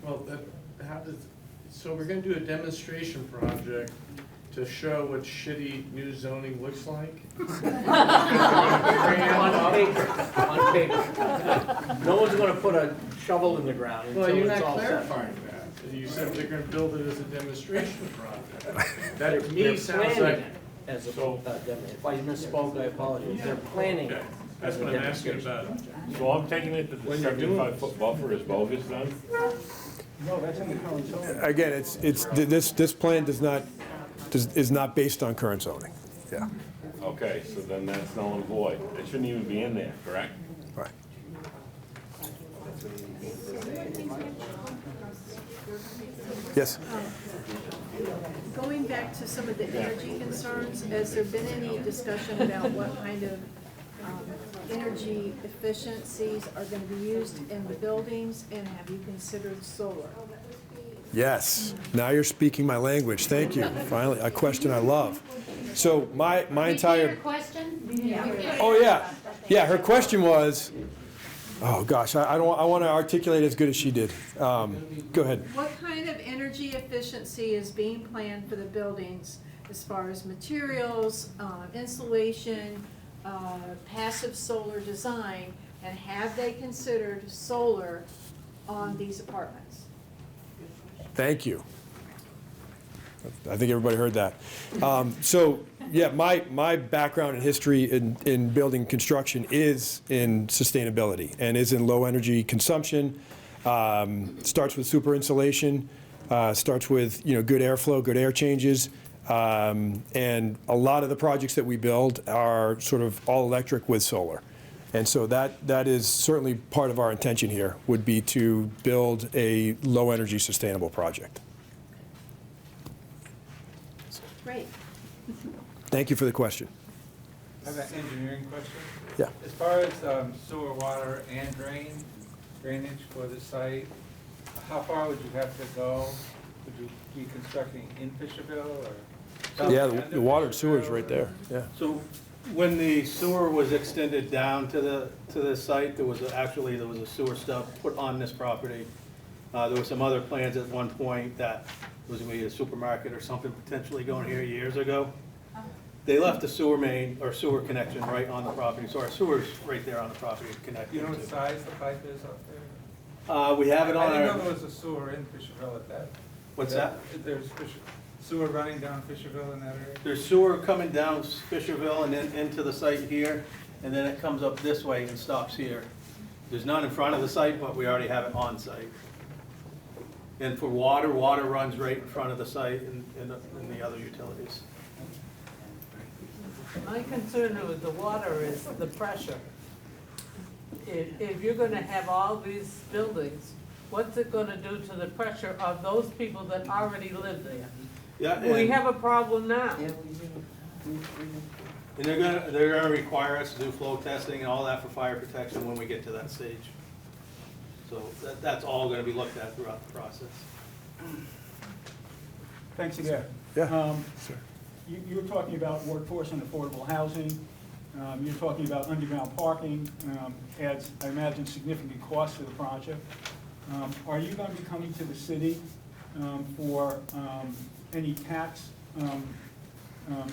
E: Well, so we're gonna do a demonstration project to show what shitty new zoning looks like?
A: On paper. No one's gonna put a shovel in the ground
E: Well,
A: until
E: you're
A: it's
E: not
A: all set.
E: clarifying that. You said they're gonna build it as a demonstration project. That
A: They're
E: to me sounds
A: planning
E: like.
A: it as a, if I misspoke, I apologize. They're planning it.
E: That's
A: as a
E: what I'm asking
A: demonstration.
E: about.
J: So I'm taking it that the
E: When you're doing
J: 75-foot buffer is bogus then?
G: No, that's in the current zoning.
D: Again, this plan is not based on current zoning. Yeah,
J: Okay, so then that's null and void. It shouldn't even be in there, correct?
D: right. Yes?
T: Going back to some of the energy concerns, has there been any discussion about what kind of energy efficiencies are going to be used in the buildings, and have you considered solar?
D: Yes. Now you're speaking my language. Thank you. Finally, a question I love. So my entire...
T: question?
D: Oh, yeah. Yeah, her question was, Oh, gosh, I don't, I want to articulate as good as she did. Go ahead.
T: What kind of energy efficiency is being planned for the buildings as far as materials, insulation, passive solar design, and have they considered solar on these apartments?
D: Thank you. I think everybody heard that. So, yeah, my background and history in building construction is in sustainability and is in low energy consumption. Starts with super insulation, starts with good airflow, good air changes, and a lot of the projects that we build are sort of all electric with solar. And so that is certainly part of our intention here, would be to build a low energy sustainable project.
T: Great.
D: Thank you for the question.
L: I have an engineering question.
D: Yeah.
L: As far as sewer, water, and drainage for the site, how far would you have to go? Would you be constructing in Fisherville or?
D: Yeah, the water and sewer is right there, yeah.
C: So when the sewer was extended down to the site, there was a sewer stub put on this property. There were some other plans at one point that was going to be a supermarket or something potentially going here years ago. They left the sewer main or sewer connection right on the property, so our sewer's right there on the property connected.
L: You know what
C: to.
L: size the pipe is up there?
C: We have it on
L: I didn't
C: our.
L: know there was a sewer in Fisherville at that.
C: What's that?
L: There's sewer running down Fisherville in that area?
C: There's sewer coming down Fisherville and then into the site here, and then it comes up this way and stops here. There's none in front of the site, but we already have it on site. And for water runs right in front of the site and the other utilities.
Q: My concern with the water is the pressure. If you're gonna have all these buildings, what's it gonna do to the pressure of those people that already live there?
C: Yeah,
Q: We
C: and
Q: have a problem now.
C: they're gonna require us to do flow testing and all that for fire protection when we get to that stage. So that's all gonna be looked at throughout the process.
G: Thanks again.
D: Yeah.
G: You were talking about workforce and affordable housing. You're talking about underground parking, adds, I imagine, significant cost to the project. Are you going to be coming to the city for any tax,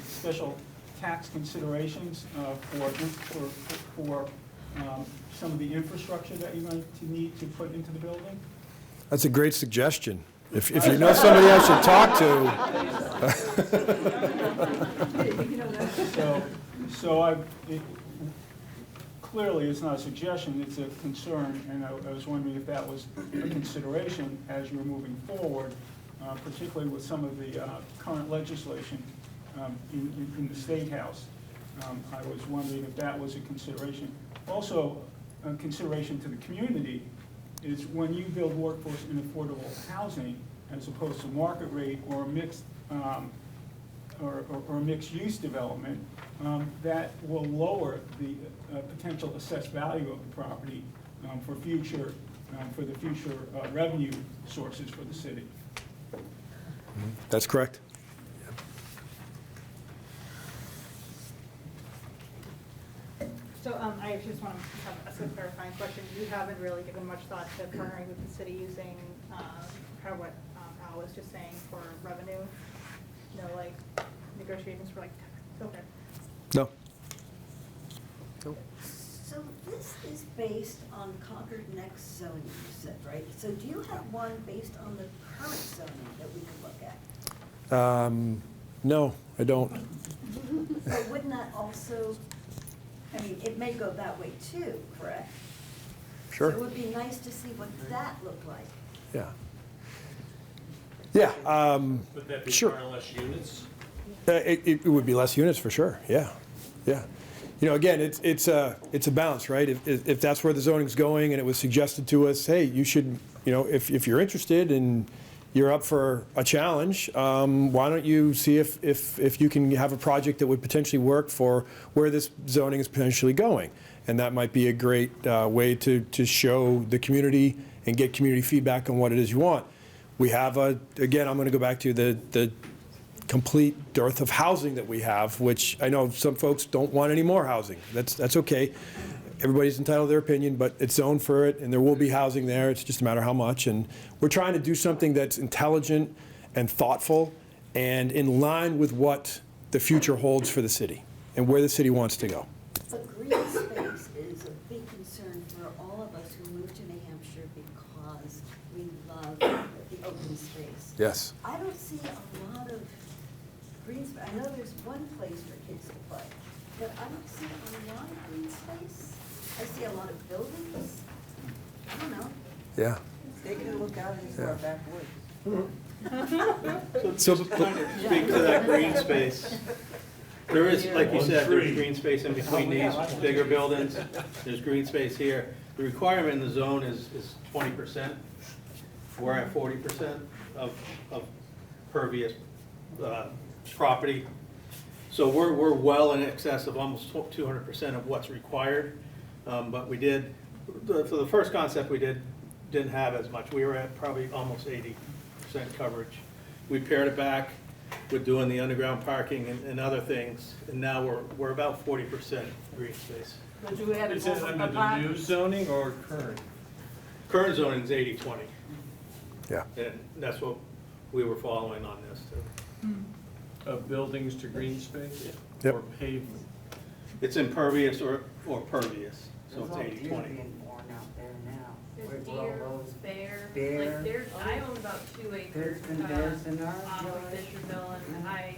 G: special tax considerations for some of the infrastructure that you're going to need to put into the building?
D: That's a great suggestion. If you know somebody I should talk
G: to. Clearly, it's not a suggestion, it's a concern, and I was wondering if that was a consideration as you're moving forward, particularly with some of the current legislation in the State House. I was wondering if that was a consideration. Also, a consideration to the community is when you build workforce and affordable housing, as opposed to market rate or mixed or mixed-use development, that will lower the potential assessed value of the property for the future revenue sources for the city.
D: That's correct.
K: So I just want to have a clarifying question. You haven't really given much thought to partnering with the city using kind of what Al was just saying for revenue, like negotiations for okay.
D: No.
B: So this is based on Concord Next zoning, you said, right? So do you have one based on the current zoning that we could look at?
D: No, I don't.
B: But wouldn't that also, I mean, it may go that way too, correct?
D: Sure.
B: So it would be nice to see what that looked like.
D: Yeah. Yeah.
E: Would that be
D: Sure.
E: far less units?
D: It would be less units for sure. Yeah. Yeah. Again, it's a balance, right? If that's where the zoning's going, and it was suggested to us, hey, you should, if you're interested and you're up for a challenge, why don't you see if you can have a project that would potentially work for where this zoning is potentially going? And that might be a great way to show the community and get community feedback on what it is you want. We have again, I'm going to go back to the complete dearth of housing that we have, which I know some folks don't want any more housing. That's okay. everybody's entitled to their opinion, but it's zoned for it, and there will be housing there. It's just a matter of how much. And we're trying to do something that's intelligent and thoughtful and in line with what the future holds for the city and where the city wants to go.
B: But green space is a big concern for all of us who moved to New Hampshire because we love the open space.
D: Yes.
B: I don't see a lot of green space. I know there's one place for kids to play, but I don't see a lot of green space. I see a lot of buildings. I don't know.
D: Yeah.
I: They can look out into our back woods.
C: So just kind of speak to that green space. There is, like you said, there's green space in between these bigger buildings. There's green space here. The requirement in the zone is 20%. We're at 40% of pervious property. So we're well in excess of almost 200% of what's required. But we did, for the first concept we didn't have as much. We were at probably almost 80% coverage. We pared it back with doing the underground parking and other things, and now we're about 40% green space.
Q: But you had
E: Is it under the new zoning or current?
C: Current zoning is 80-20.
D: Yeah.
C: And that's what we were following on this too.
E: Of buildings to green space?
D: Yep.
E: Or pavement?
C: It's impervious or pervious, so
I: There's
C: it's
I: all deer
C: 80-20.
I: being born out there now.
F: There's
I: Where all
F: deer,
I: those
F: bear,
I: bear.
F: like there's, I own about 2 acres.
I: There's been bears in our
F: Off of
I: yard.
F: Fisherville, and I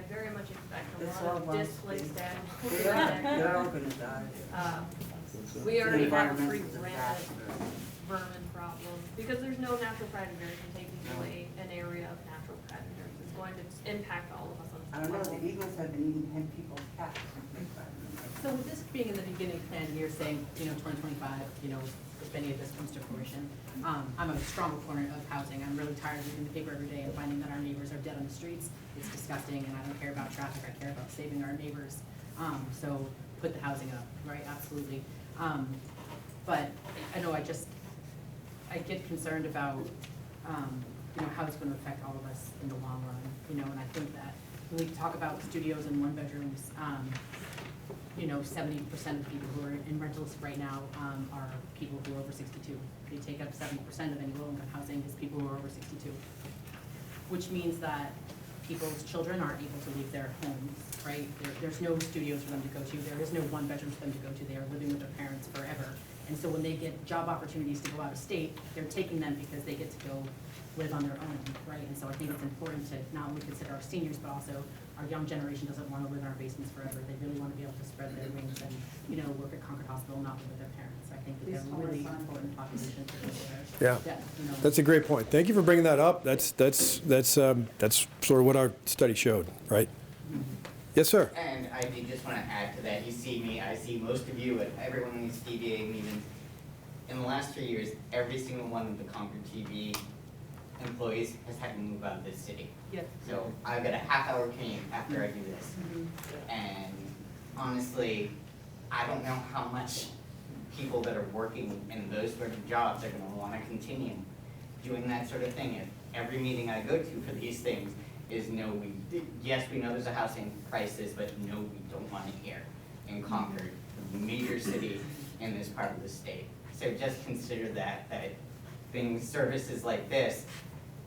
F: very much expect a
I: It's
F: lot
I: all
F: of
I: about
F: displaced
I: They're
F: animals.
I: all gonna die.
F: We already have a
I: Environmental
F: pretty rampant
I: disaster.
F: vermin problem, because there's no natural predators, and taking away an area of natural predators is going to impact all of us on
I: I don't know,
F: some
I: the
F: level.
I: eagles have been eating people's cats.
N: So with this being in the beginning plan, you're saying, 2025, if any of this comes to fruition, I'm a strong proponent of housing. I'm really tired of reading the paper every day and finding that our neighbors are dead on the streets. It's disgusting, and I don't care about traffic, I care about saving our neighbors. So put the housing up, right, absolutely. But I know I get concerned about, how it's gonna affect all of us in the long run, and I think that when we talk about studios and one bedrooms, 70% of people who are in rentals right now are people who are over 62. They take up 70% of any low-income housing is people who are over 62, which means that people's children aren't able to leave their homes, right? There's no studios for them to go to. There is no one bedroom for them to go to. They are living with their parents forever. And so when they get job opportunities to go out of state, they're taking them because they get to go live on their own, right? And so I think it's important to not only consider our seniors, but also our young generation doesn't want to live in our basements forever. They really want to be able to spread their wings and, work at Concord Hospital, not live with their parents. I think that they're a really important population to consider.
D: Yeah. That's a great point. Thank you for bringing that up. That's sort of what our study showed, right? Yes, sir.
U: And I did just want to add to that. You see me, I see most of you at everyone in these TVA meetings. In the last 3 years, every single one of the Concord TV employees has had to move out of this city.
N: Yep.
U: So I've got a half-hour commute after I do this. And honestly, I don't know how much people that are working in those sort of jobs are going to want to continue doing that sort of thing. If every meeting I go to for these things is yes, we know there's a housing crisis, but no, we don't want it here in Concord, the major city in this part of the state. So just consider that services like this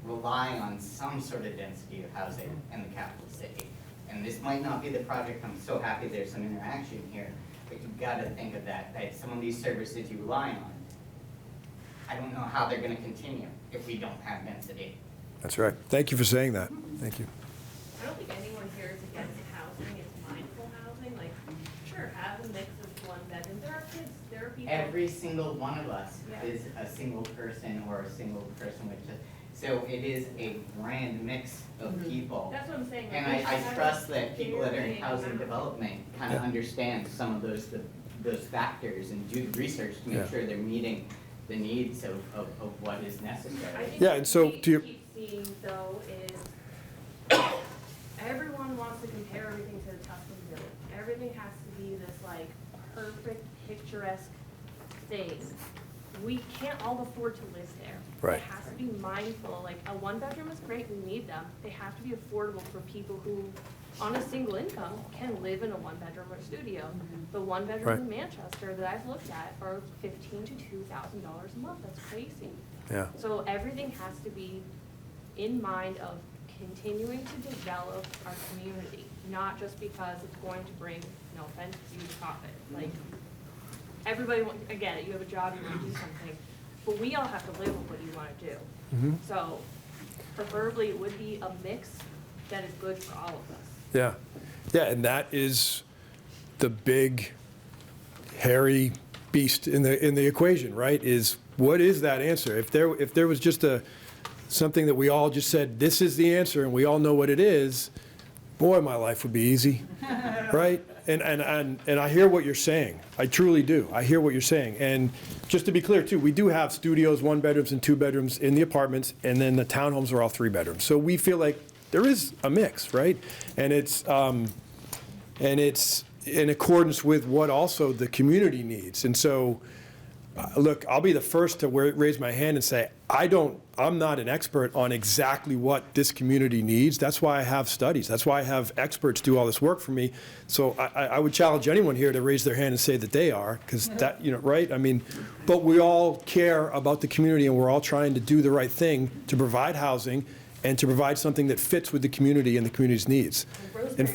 U: rely on some sort of density of housing in the capital city. And this might not be the project. I'm so happy there's some interaction here, but you've got to think of that some of these services you rely on, I don't know how they're going to continue if we don't have density.
D: That's right. Thank you for saying that. Thank you.
F: I don't think anyone here is against housing, it's mindful housing, like, sure, have a mix of one bedroom, there are kids, there are people.
U: Every single one of us
F: Yeah.
U: is a single person or a single person with just, so it is a grand mix of people.
F: That's what I'm saying.
U: And
F: like, we
U: I
F: should have
U: trust
F: a
U: that people that are in
F: fair
U: housing
F: amount.
U: development kind of understand some of those factors and do the research to make
D: Yeah.
U: sure they're meeting the needs of what is
F: I
U: necessary.
F: think
D: Yeah,
F: what
D: and so
F: we
D: to your-
F: keep seeing though is everyone wants to compare everything to the Tuscan Village. Everything has to be this like perfect picturesque thing. We can't all afford to live there.
D: Right.
F: It has to be mindful, like a one bedroom is great, we need them. They have to be affordable for people who on a single income can live in a one-bedroom or studio. The one bedroom
D: Right.
F: in Manchester that I've looked at are $1,500 to $2,000 a month. That's crazy.
D: Yeah.
F: So everything has to be in mind of continuing to develop our community, not just because it's going to bring, no offense, huge profit. Like, everybody, I get it, you have a job, you want to do something, but we all have to live with what you want to do.
D: Mhm.
F: So preferably it would be a mix that is good for all of us.
D: Yeah, yeah, and that is the big, hairy beast in the equation, right? Is what is that answer? If there was just something that we all just said, this is the answer, and we all know what it is, boy, my life would be easy, right? And I hear what you're saying. I truly do. I hear what you're saying. And just to be clear, too, we do have studios, 1 bedrooms and 2 bedrooms in the apartments, and then the townhomes are all 3 bedrooms. So we feel like there is a mix, right? And it's in accordance with what also the community needs. And so, look, I'll be the first to raise my hand and say, I'm not an expert on exactly what this community needs. That's why I have studies. That's why I have experts do all this work for me. So I would challenge anyone here to raise their hand and say that they are, because that, right? I mean, but we all care about the community, and we're all trying to do the right thing to provide housing and to provide something that fits with the community and the community's needs. And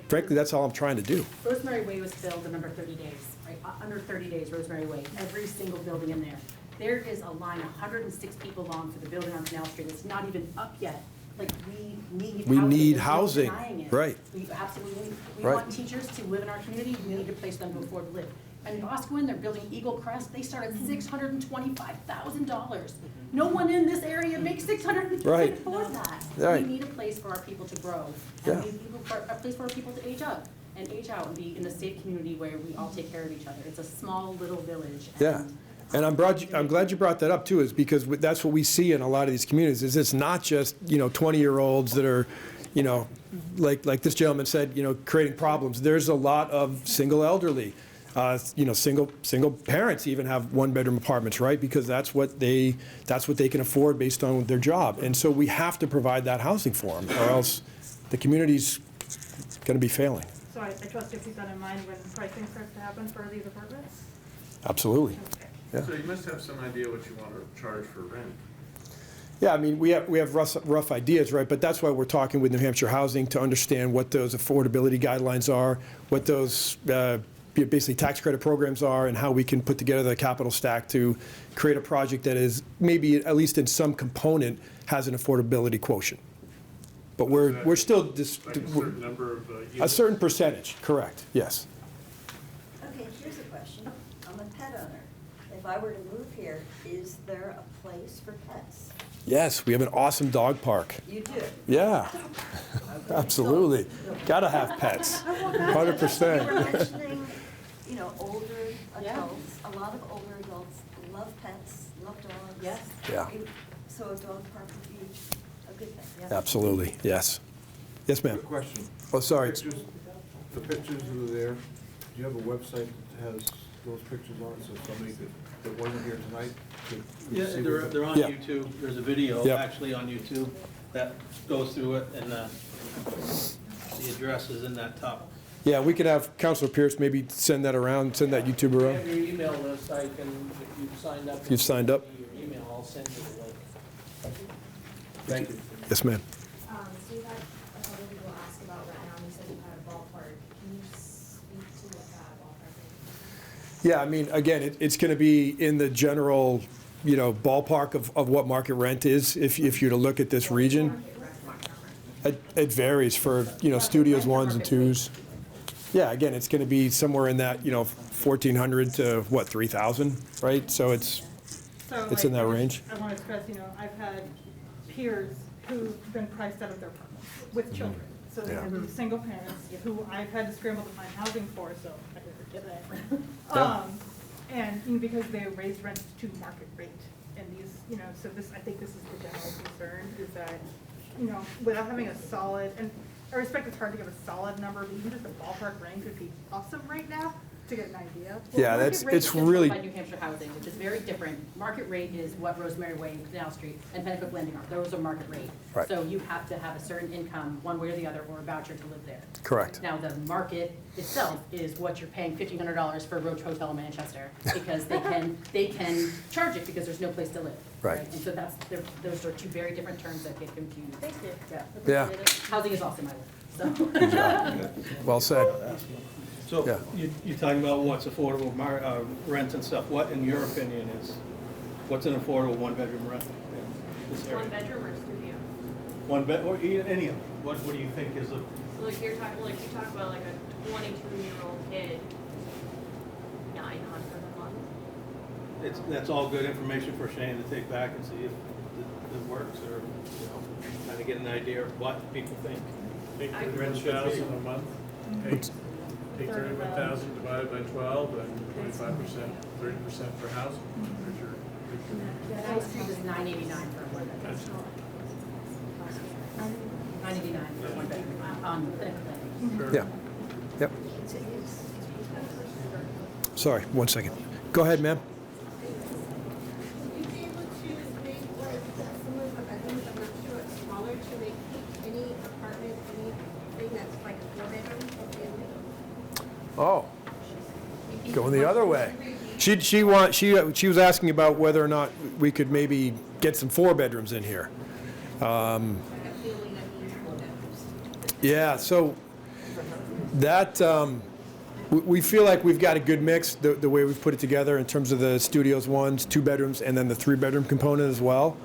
D: frankly, that's all I'm trying to do.
N: Rosemary Way was built in under 30 days, right? Under 30 days, Rosemary Way, every single building in there. There is a line 106 people long for the building on Canal Street. It's not even up yet. Like, we need housing.
D: We need
N: There's no
D: housing,
N: denying it.
D: right.
N: We absolutely, we
D: Right.
N: want teachers to live in our community. We need a place for them to afford to live. And in Boscawen, they're building Eagle Crest. They start at $625,000. No one in this area makes $600,000
D: Right.
N: afford that.
D: Right.
N: We need a place for our people to grow.
D: Yeah.
N: And we need a place for our people to age up and age out and be in a safe community where we all take care of each other. It's a small little village.
D: Yeah. And I'm glad you brought that up, too, is because that's what we see in a lot of these communities, is it's not just, 20-year-olds that are, like this gentleman said, creating problems. There's a lot of single elderly, single parents even have 1-bedroom apartments, right? Because that's what they can afford based on their job. And so we have to provide that housing for them, or else the community's going to be failing.
K: So I trust you keep that in mind when pricing starts to happen for these apartments?
D: Absolutely. Yeah.
E: So you must have some idea what you want to charge for rent.
D: Yeah, I mean, we have rough ideas, right? But that's why we're talking with New Hampshire Housing to understand what those affordability guidelines are, what those basically tax credit programs are, and how we can put together the capital stack to create a project that is maybe, at least in some component, has an affordability quotient. But we're still
E: Like a certain number of units?
D: a certain percentage, correct? Yes.
B: Okay, here's a question. I'm a pet owner. If I were to move here, is there a place for pets?
D: Yes, we have an awesome dog park.
B: You do?
D: Yeah, absolutely. Gotta have pets, 100%.
B: You were mentioning, older adults. A lot of older adults love pets, love dogs.
N: Yes.
D: Yeah.
B: So a dog park would be a good thing. Yes.
D: Absolutely, yes. Yes, ma'am.
H: Quick question.
D: Oh, sorry.
H: The pictures that are there, do you have a website that has those pictures on it, so somebody that wasn't here tonight could
C: Yeah,
H: see
C: they're
H: what
C: on
D: Yeah.
C: YouTube. There's a video
D: Yep.
C: actually on YouTube that goes through it, and the address is in that top.
D: Yeah, we could have Councilor Pierce maybe send that around, send that YouTube
A: I
D: around.
A: have your email list, if you've signed up.
D: You've signed up?
A: Your email, I'll send you the link.
C: Thank you.
D: Yes, ma'am.
F: So you had a couple people ask about right now, and you said you had a ballpark. Can you speak to what that ballpark is?
D: Yeah, I mean, again, it's going to be in the general, ballpark of what market rent is, if you're to look at this region. It varies for, studios 1s and 2s. Yeah, again, it's going to be somewhere in that, 1,400 to, 3,000, right? So it's in that range.
K: I want to stress, I've had peers who've been priced out of their apartments with children. So they have these single parents who I've had to scramble to find housing for, so I didn't get that. And because they raised rents to market rate. And these, so this, I think this is the general concern, is that, without having a solid, and I respect it's hard to give a solid number, but even just a ballpark range would be awesome right now. to get an idea.
N: Market
D: Yeah,
N: rate
D: it's
N: is
D: really,
N: by New Hampshire Housing, which is very different. Market rate is what Rosemary Way and Canal Street and Pennacook Landing are. Those are market rate.
D: Right.
N: So you have to have a certain income, one way or the other, or a voucher to live there.
D: correct.
N: Now, the market itself is what you're paying $1,500 for a Roach Hotel in Manchester, because they can charge it because there's no place to live.
D: Right.
N: And so those are two very different terms that get confused. Thank you.
D: Yeah.
N: Appreciate it. Housing is also my life, so.
D: Well said.
C: So,
D: Yeah.
C: you're talking about what's affordable rent and stuff. What, in your opinion, what's an affordable one-bedroom rent in this area?
F: One bedroom or studio?
C: One bed, or any of them. What do you think is a,
F: So like you talk about like a 22-year-old kid, 900 a month.
C: that's all good information for Shane to take back and see if it works, or, kind of get an idea of what people think.
E: Take
F: I-
E: 31,000 a month, take 31,000 divided by 12, and 25%, 30% for housing. There's your-
N: High Street is $989 for a one bedroom. $989 for one bedroom on Pennacook Landing.
D: Yeah, yep. Sorry, one second. Go ahead, ma'am.
T: Would you be able to make like some of the bedrooms, I'm not sure, smaller to make any apartment, anything that's like a 4-bedroom for family?
D: Oh, going the other way. She was asking about whether or not we could maybe get some 4 bedrooms in here.
T: Like a feeling that needs 4 bedrooms.
D: Yeah, so that, we feel like we've got a good mix, the way we've put it together in terms of the studios, 1s, 2 bedrooms, and then the 3-bedroom component as well.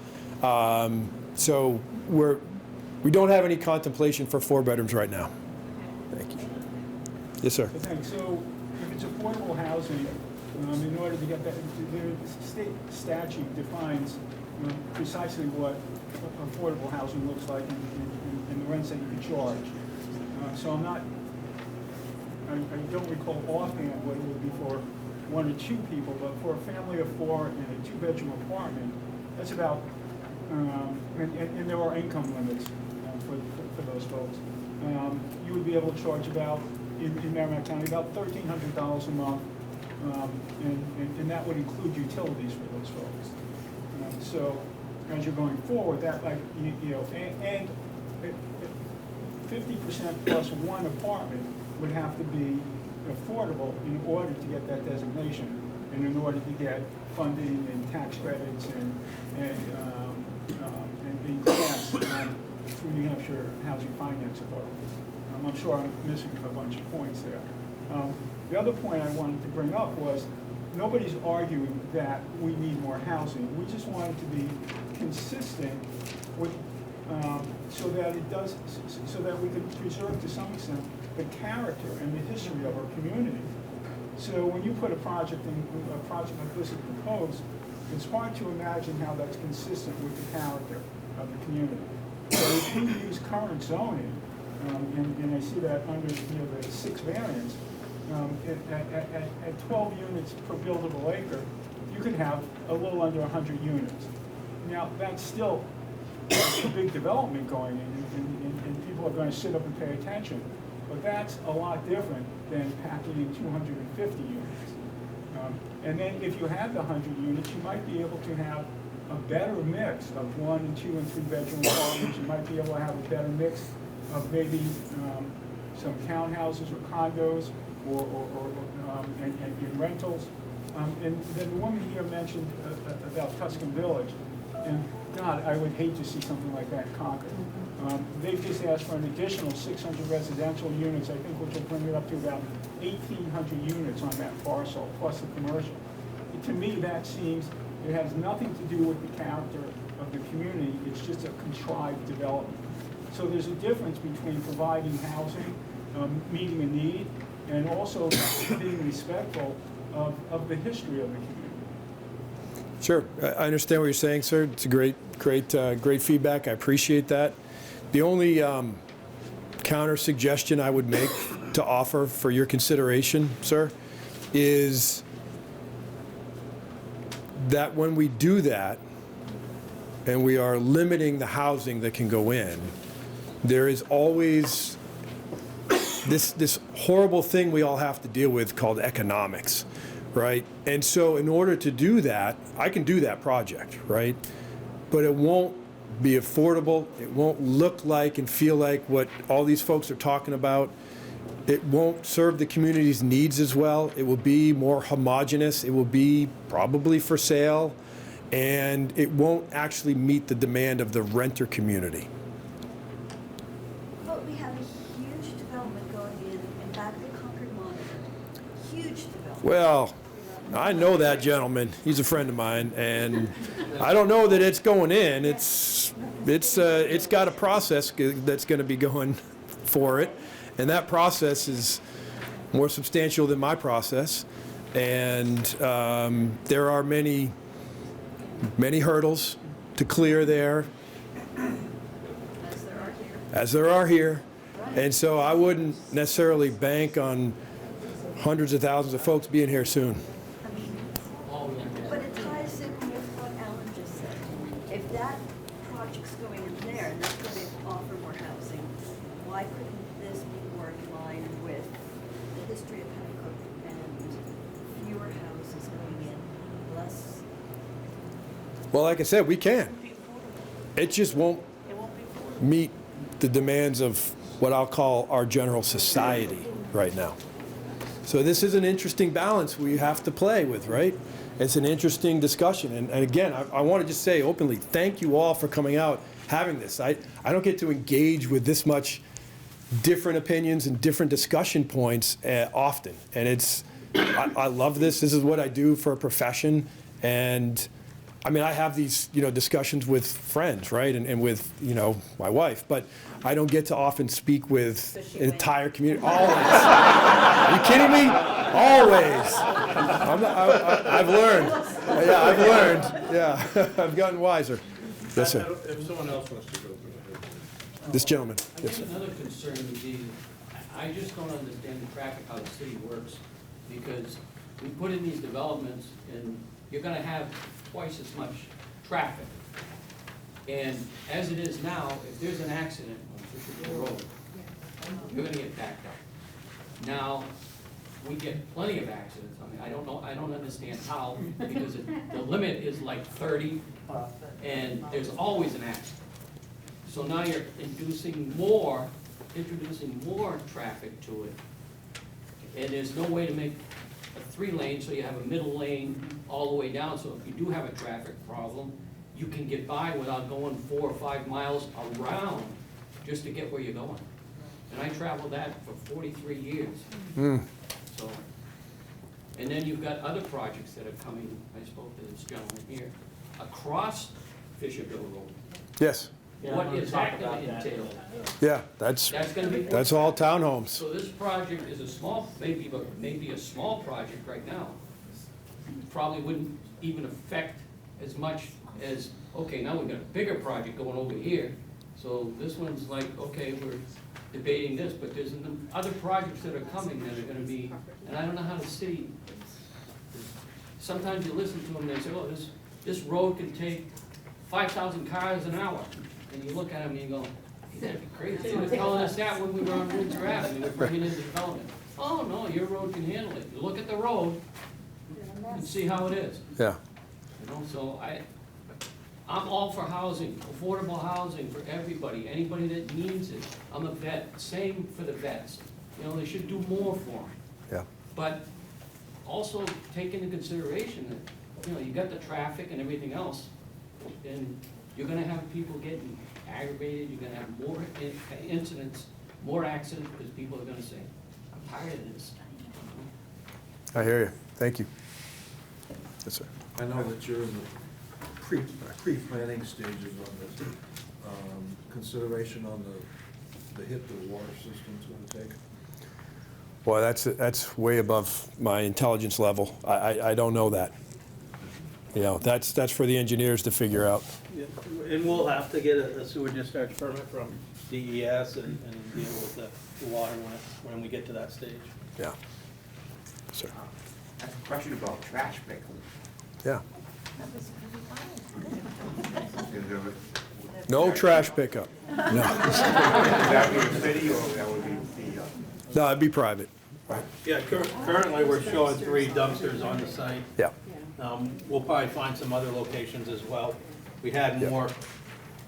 D: So we don't have any contemplation for 4 bedrooms right now. Thank you. Yes, sir.
G: Thanks. So if it's affordable housing, in order to get that, the state statute defines precisely what affordable housing looks like and the rents that you can charge. So I don't recall offhand what it would be for 1 or 2 people, but for a family of 4 in a 2-bedroom apartment, that's about, and there are income limits for those folks. You would be able to charge about, in Merrimack County, about $1,300 a month, and that would include utilities for those folks. So as you're going forward, that and 50% plus 1 apartment would have to be affordable in order to get that designation, and in order to get funding and tax credits and grants through New Hampshire Housing Finance Authority. I'm sure I'm missing a bunch of points there. The other point I wanted to bring up was, nobody's arguing that we need more housing. We just want it to be consistent with, so that we can preserve to some extent the character and the history of our community. So when you put a project like this in proposed, it's hard to imagine how that's consistent with the character of the community. So if you use current zoning, and I see that under the 6 variants, at 12 units per buildable acre, you can have a little under 100 units. Now, that's still a big development going in, and people are going to sit up and pay attention. But that's a lot different than packing in 250 units. And then if you had the 100 units, you might be able to have a better mix of 1 and 2 and 3 bedroom apartments. You might be able to have a better mix of maybe some townhouses or condos and rentals. And then the woman here mentioned about Tuscan Village. And God, I would hate to see something like that in Concord. They've just asked for an additional 600 residential units, I think, which will bring it up to about 1,800 units on that parcel, plus the commercial. To me, that seems, it has nothing to do with the character of the community. It's just a contrived development. So there's a difference between providing housing, meeting a need, and also being respectful of the history of the community.
D: Sure, I understand what you're saying, sir. It's a great feedback. I appreciate that. The only counter suggestion I would make to offer for your consideration, sir, is that when we do that, and we are limiting the housing that can go in, there is always this horrible thing we all have to deal with called economics, right? And so in order to do that, I can do that project, right? But it won't be affordable. It won't look like and feel like what all these folks are talking about. It won't serve the community's needs as well. It will be more homogeneous. It will be probably for sale, and it won't actually meet the demand of the renter community.
B: But we have a huge development going in back of Concord Monitor. Huge development.
D: Well, I know that gentleman. He's a friend of mine, and I don't know that it's going in. It's got a process that's going to be going for it, and that process is more substantial than my process. And there are many hurdles to clear there, as there are here. And so I wouldn't necessarily bank on hundreds of thousands of folks being here soon.
B: But it ties in with what Alan just said. If that project's going in there and that's going to offer more housing, why couldn't this be more in line with the history of Hancock and fewer houses going in, less?
D: Well, like I said, we can. It just won't meet the demands of what I'll call our general society right now. So this is an interesting balance we have to play with, right? It's an interesting discussion. And again, I want to just say openly, thank you all for coming out, having this. I don't get to engage with this much different opinions and different discussion points often. And I love this. This is what I do for a profession. And I mean, I have these, discussions with friends, right, and with, my wife, but I don't get to often speak with an entire community. Always. Are you kidding me? Always. I've learned. Yeah, I've learned. Yeah, I've gotten wiser. Yes, sir.
E: If someone else wants to go through.
D: This gentleman.
O: I
D: Yes,
O: think
D: sir.
O: another concern would be, I just don't understand the traffic, how the city works, because we put in these developments, and you're gonna have twice as much traffic. And as it is now, if there's an accident on Fisherville Road, you're gonna get backed up. Now, we get plenty of accidents. I mean, I don't understand how, because the limit is like 30, and there's always an accident. So now you're introducing more traffic to it. And there's no way to make a 3-lane, so you have a middle lane all the way down, so if you do have a traffic problem, you can get by without going 4 or 5 miles around just to get where you're going. And I traveled that for 43 years. So, and then you've got other projects that are coming, I spoke to this gentleman here, across Fisherville Road.
D: Yes.
O: What is that gonna entail?
D: Yeah, that's
O: gonna be.
D: all townhomes.
O: So this project is a small, maybe a small project right now. Probably wouldn't even affect as much as, okay, now we've got a bigger project going over here. So this one's like, okay, we're debating this, but there's other projects that are coming that are gonna be, and I don't know how the city, sometimes you listen to them, they say, oh, this road can take 5,000 cars an hour. And you look at them and you go, you gotta be crazy. They were telling us that when we were on Windsor Ave, we were bringing in development. Oh, no, your road can handle it. You look at the road and see how it is.
D: Yeah.
O: So I'm all for housing, affordable housing for everybody, anybody that needs it. I'm a vet, same for the vets. They should do more for them.
D: Yeah.
O: But also take into consideration that, you got the traffic and everything else, and you're gonna have people getting aggravated, you're gonna have more incidents, more accidents, because people are gonna say, I'm tired of this.
D: I hear you. Thank you. Yes, sir.
H: I know that you're in the pre-planning stages on this. Consideration on the hit the water system's gonna take?
D: Boy, that's way above my intelligence level. I don't know that. That's for the engineers to figure out.
E: Yeah, and we'll have to get a sewer discharge permit from DES and deal with the water when we get to that stage.
D: Yeah. Sir.
U: I have a question about trash pickup.
D: Yeah. No trash pickup. No.
U: Would that be the city or that would be the
D: No, it'd be private.
C: Yeah, currently, we're showing 3 dumpsters on the site.
D: Yeah.
C: We'll probably find some other locations as well. We had more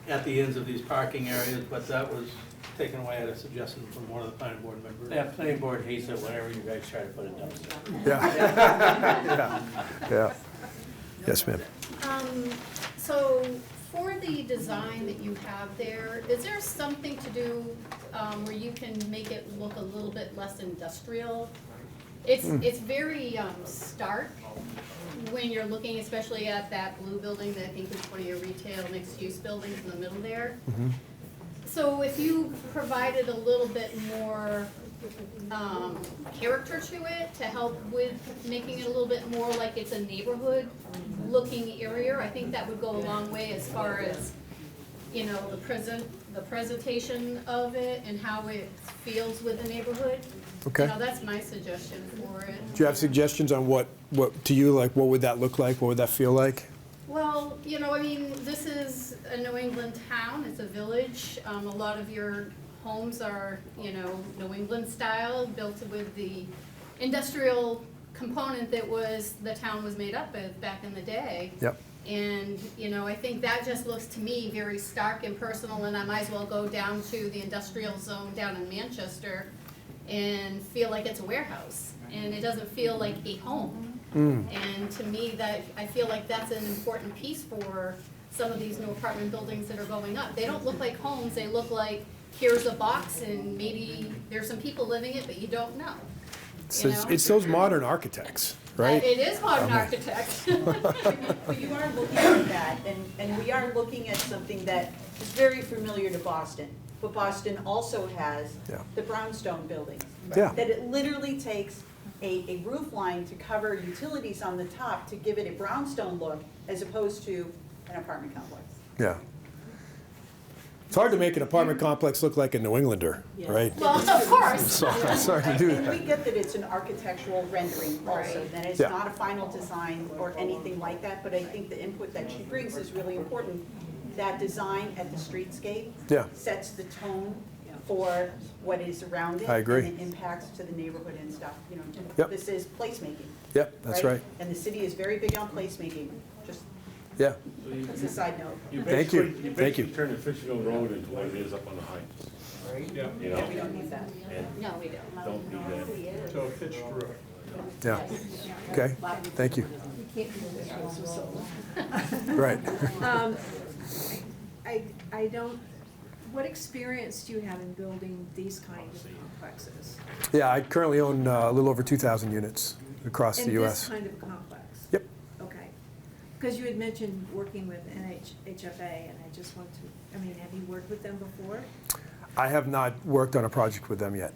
C: at the ends of these parking areas, but that was taken away at a suggestion from one of the planning board members.
O: Yeah, planning board hates it whenever you guys try to put a dumpster.
D: Yeah. Yeah. Yes, ma'am.
P: So for the design that you have there, is there something to do where you can make it look a little bit less industrial? It's very stark when you're looking especially at that blue building that I think is one of your retail mixed-use buildings in the middle there. So if you provided a little bit more character to it to help with making it a little bit more like it's a neighborhood looking area, I think that would go a long way as far as, you know, the presentation of it and how it feels with the neighborhood.
D: Okay.
P: You know, that's my suggestion for it.
D: Do you have suggestions on what to you, like, what would that look like? What would that feel like?
P: Well, you know, I mean, this is a New England town, it's a village. A lot of your homes are, you know, New England style, built with the industrial component that the town was made up of back in the day.
D: Yep.
P: And, you know, I think that just looks to me very stark and personal, and I might as well go down to the industrial zone down in Manchester and feel like it's a warehouse, and it doesn't feel like a home. And to me, that I feel like that's an important piece for some of these new apartment buildings that are going up. They don't look like homes, they look like, here's a box and maybe there's some people living it, but you don't know. You know?
D: It's those modern architects, right?
P: It is modern architects.
B: But you are looking at that, and we are looking at something that is very familiar to Boston. But Boston also has the brownstone buildings.
D: Yeah.
B: That it literally takes a roof line to cover utilities on the top to give it a brownstone look as opposed to an apartment complex.
D: Yeah. It's hard to make an apartment complex look like a New Englander, right?
P: Well, of course.
D: It's hard to do
B: And we
D: that.
B: get that it's an architectural rendering also,
P: Right.
B: that it's
D: Yeah.
B: not a final design or anything like that, but I think the input that she brings is really important. That design at the streetscape sets the tone for what is around it.
D: I agree.
B: And it impacts to the neighborhood and stuff, you know.
D: Yep.
B: This is placemaking.
D: Yep, that's right.
B: And the city is very big on placemaking, just
D: Yeah.
B: as a side note.
D: Thank you.
J: You
D: Thank you.
J: basically turn the Fisherville Road into what it is up on the heights.
G: Right?
J: You know?
B: Yeah, we don't need that.
J: And
P: No, we don't.
J: don't do that.
G: So pitched roof.
D: Yeah. Okay, thank you. Right.
T: I don't, what experience do you have in building these kinds of complexes?
D: Yeah, I currently own a little over 2,000 units across the
T: In
D: U.S.
T: this kind of complex?
D: Yep.
T: Okay. Because you had mentioned working with NHFA, and I just want to, I mean, have you worked with them before?
D: I have not worked on a project with them yet.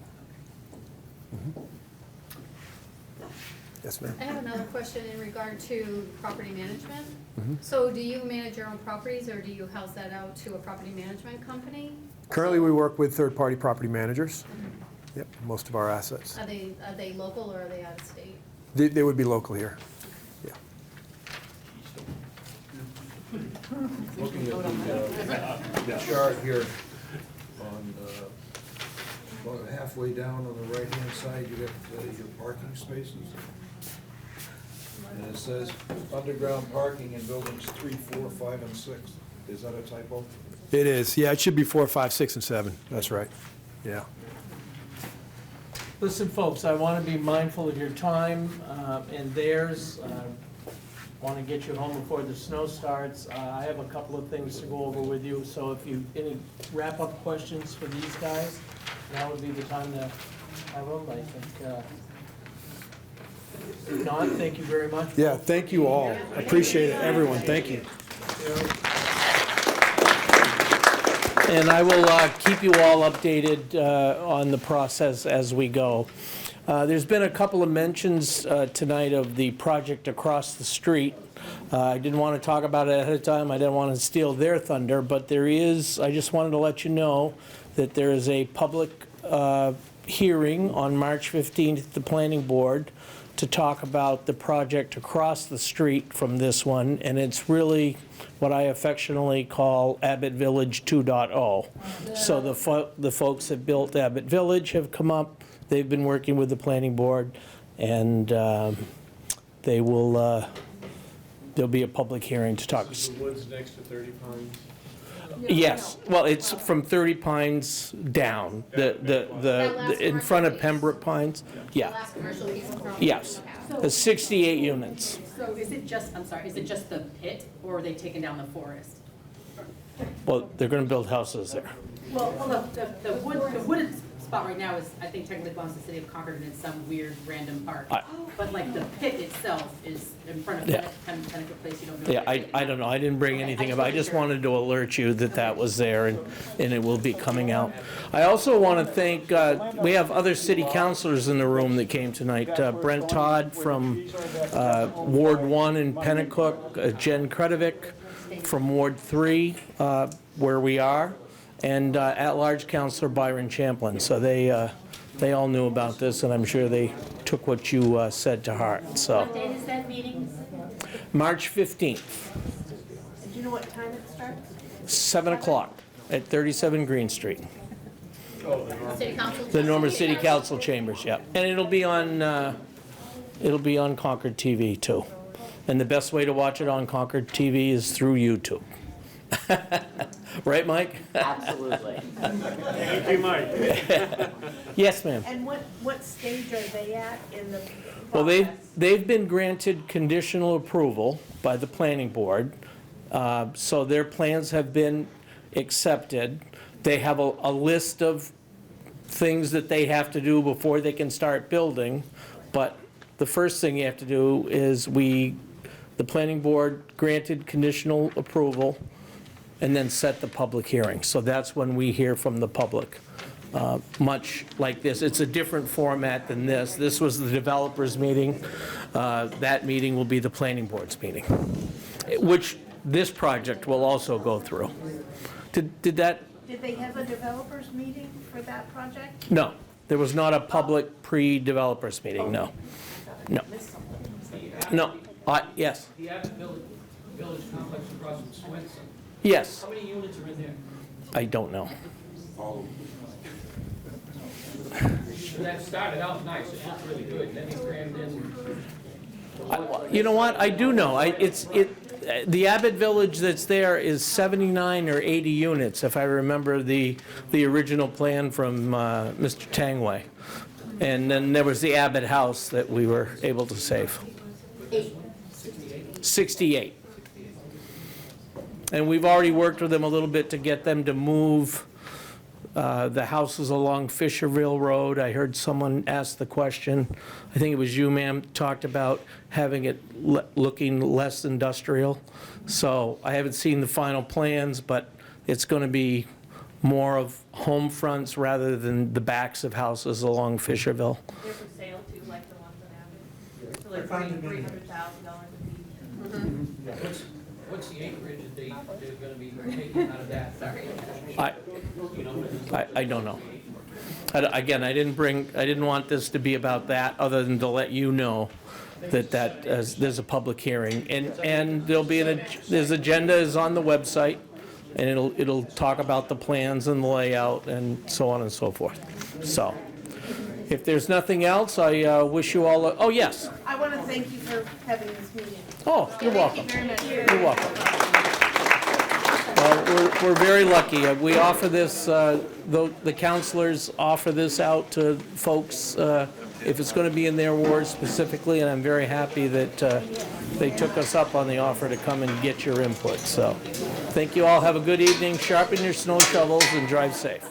D: Yes, ma'am.
P: I have another question in regard to property management.
D: Mm-hmm.
P: So do you manage your own properties, or do you house that out to a property management company?
D: Currently, we work with third-party property managers. Yep, most of our assets.
P: Are they local or are they out of state?
D: They would be local here. Yeah.
H: Looking at the chart here, on, about halfway down on the right-hand side, you got your parking spaces. And it says underground parking in buildings 3, 4, 5, and 6. Is that a typo?
D: It is. Yeah, it should be 4, 5, 6, and 7. That's right. Yeah.
A: Listen, folks, I want to be mindful of your time and theirs. Want to get you home before the snow starts. I have a couple of things to go over with you, so if you, any wrap-up questions for these guys, now would be the time to have them. I think, if not, thank you very much.
D: Yeah, thank you all. Appreciate it, everyone. Thank you.
A: And I will keep you all updated on the process as we go. There's been a couple of mentions tonight of the project across the street. I didn't want to talk about it ahead of time. I didn't want to steal their thunder, but there is, I just wanted to let you know that there is a public hearing on March 15th at the Planning Board to talk about the project across the street from this one, and it's really what I affectionately call Abbott Village 2.0. So the folks that built Abbott Village have come up, they've been working with the planning board, and they will, there'll be a public hearing to talk.
E: This is the woods next to 30 Pines.
A: Yes, well, it's from 30 Pines down, in front of Pembroke Pines, yeah.
N: Last commercial piece of property?
A: Yes, there's 68 units.
N: So is it just, I'm sorry, is it just the pit, or are they taking down the forest?
A: Well, they're gonna build houses there.
N: Well, the wooded spot right now is, I think technically belongs to the city of Concord, and it's some weird random park. But like the pit itself is in front of
A: Yeah.
N: Pennecott Place, you don't know.
A: Yeah, I don't know, I didn't bring anything up, I just wanted to alert you that that was there, and it will be coming out. I also want to thank, we have other city councilors in the room that came tonight. Brent Todd from Ward 1 in Pennecott, Jen Kredovic from Ward 3, where we are, and at-large Councilor Byron Champlin. So they all knew about this, and I'm sure they took what you said to heart, so.
M: What date is that meeting?
A: March 15th,
T: Do you know what time it starts?
A: 7 o'clock at 37 Green Street.
P: City Council.
A: The Norman City Council chambers, yeah. And it'll be on Concord TV too. And the best way to watch it on Concord TV is through YouTube. Right, Mike?
U: Absolutely.
E: Thank you, Mike.
A: Yes, ma'am.
T: And what stage are they at in the
A: Well,
T: process?
A: they've been granted conditional approval by the planning board. So their plans have been accepted. They have a list of things that they have to do before they can start building. But the first thing you have to do is the planning board granted conditional approval and then set the public hearing. So that's when we hear from the public. Much like this, it's a different format than this. This was the developers meeting. That meeting will be the planning board's meeting, which this project will also go through. Did
T: Did they have a developers meeting for that project?
A: No, there was not a public pre-developers meeting, no. No. No, yes,
O: The Abbott Village complex across from Swenson.
A: yes,
O: How many units are in there?
A: I don't know.
O: That started out nice, it looked really good, then he crammed in.
A: You know what, I do know, the Abbott Village that's there is 79 or 80 units, if I remember the original plan from Mr. Tangway. And then there was the Abbott House that we were able to save. 68. And we've already worked with them a little bit to get them to move the houses along Fisherville Road. I heard someone ask the question, I think it was you, ma'am, talked about having it looking less industrial. So I haven't seen the final plans, but it's going to be more of home fronts rather than the backs of houses along Fisherville.
F: They're for sale too, like the ones on Abbott. So like $300,000 a piece.
O: What's the acreage that they're gonna be taking out of that?
A: I don't know. Again, I didn't want this to be about that, other than to let you know that there's a public hearing. And there'll be there's agenda is on the website, and it'll talk about the plans and the layout and so on and so forth. So, if there's nothing else, I wish you all, oh, yes.
T: I want to thank you for having this meeting.
A: Oh, you're welcome.
T: Thank you very much.
A: You're welcome. Well, we're very lucky. We offer this, the counselors offer this out to folks if it's going to be in their ward specifically, and I'm very happy that they took us up on the offer to come and get your input. So, thank you all. Have a good evening. Sharpen your snow shovels and drive safe.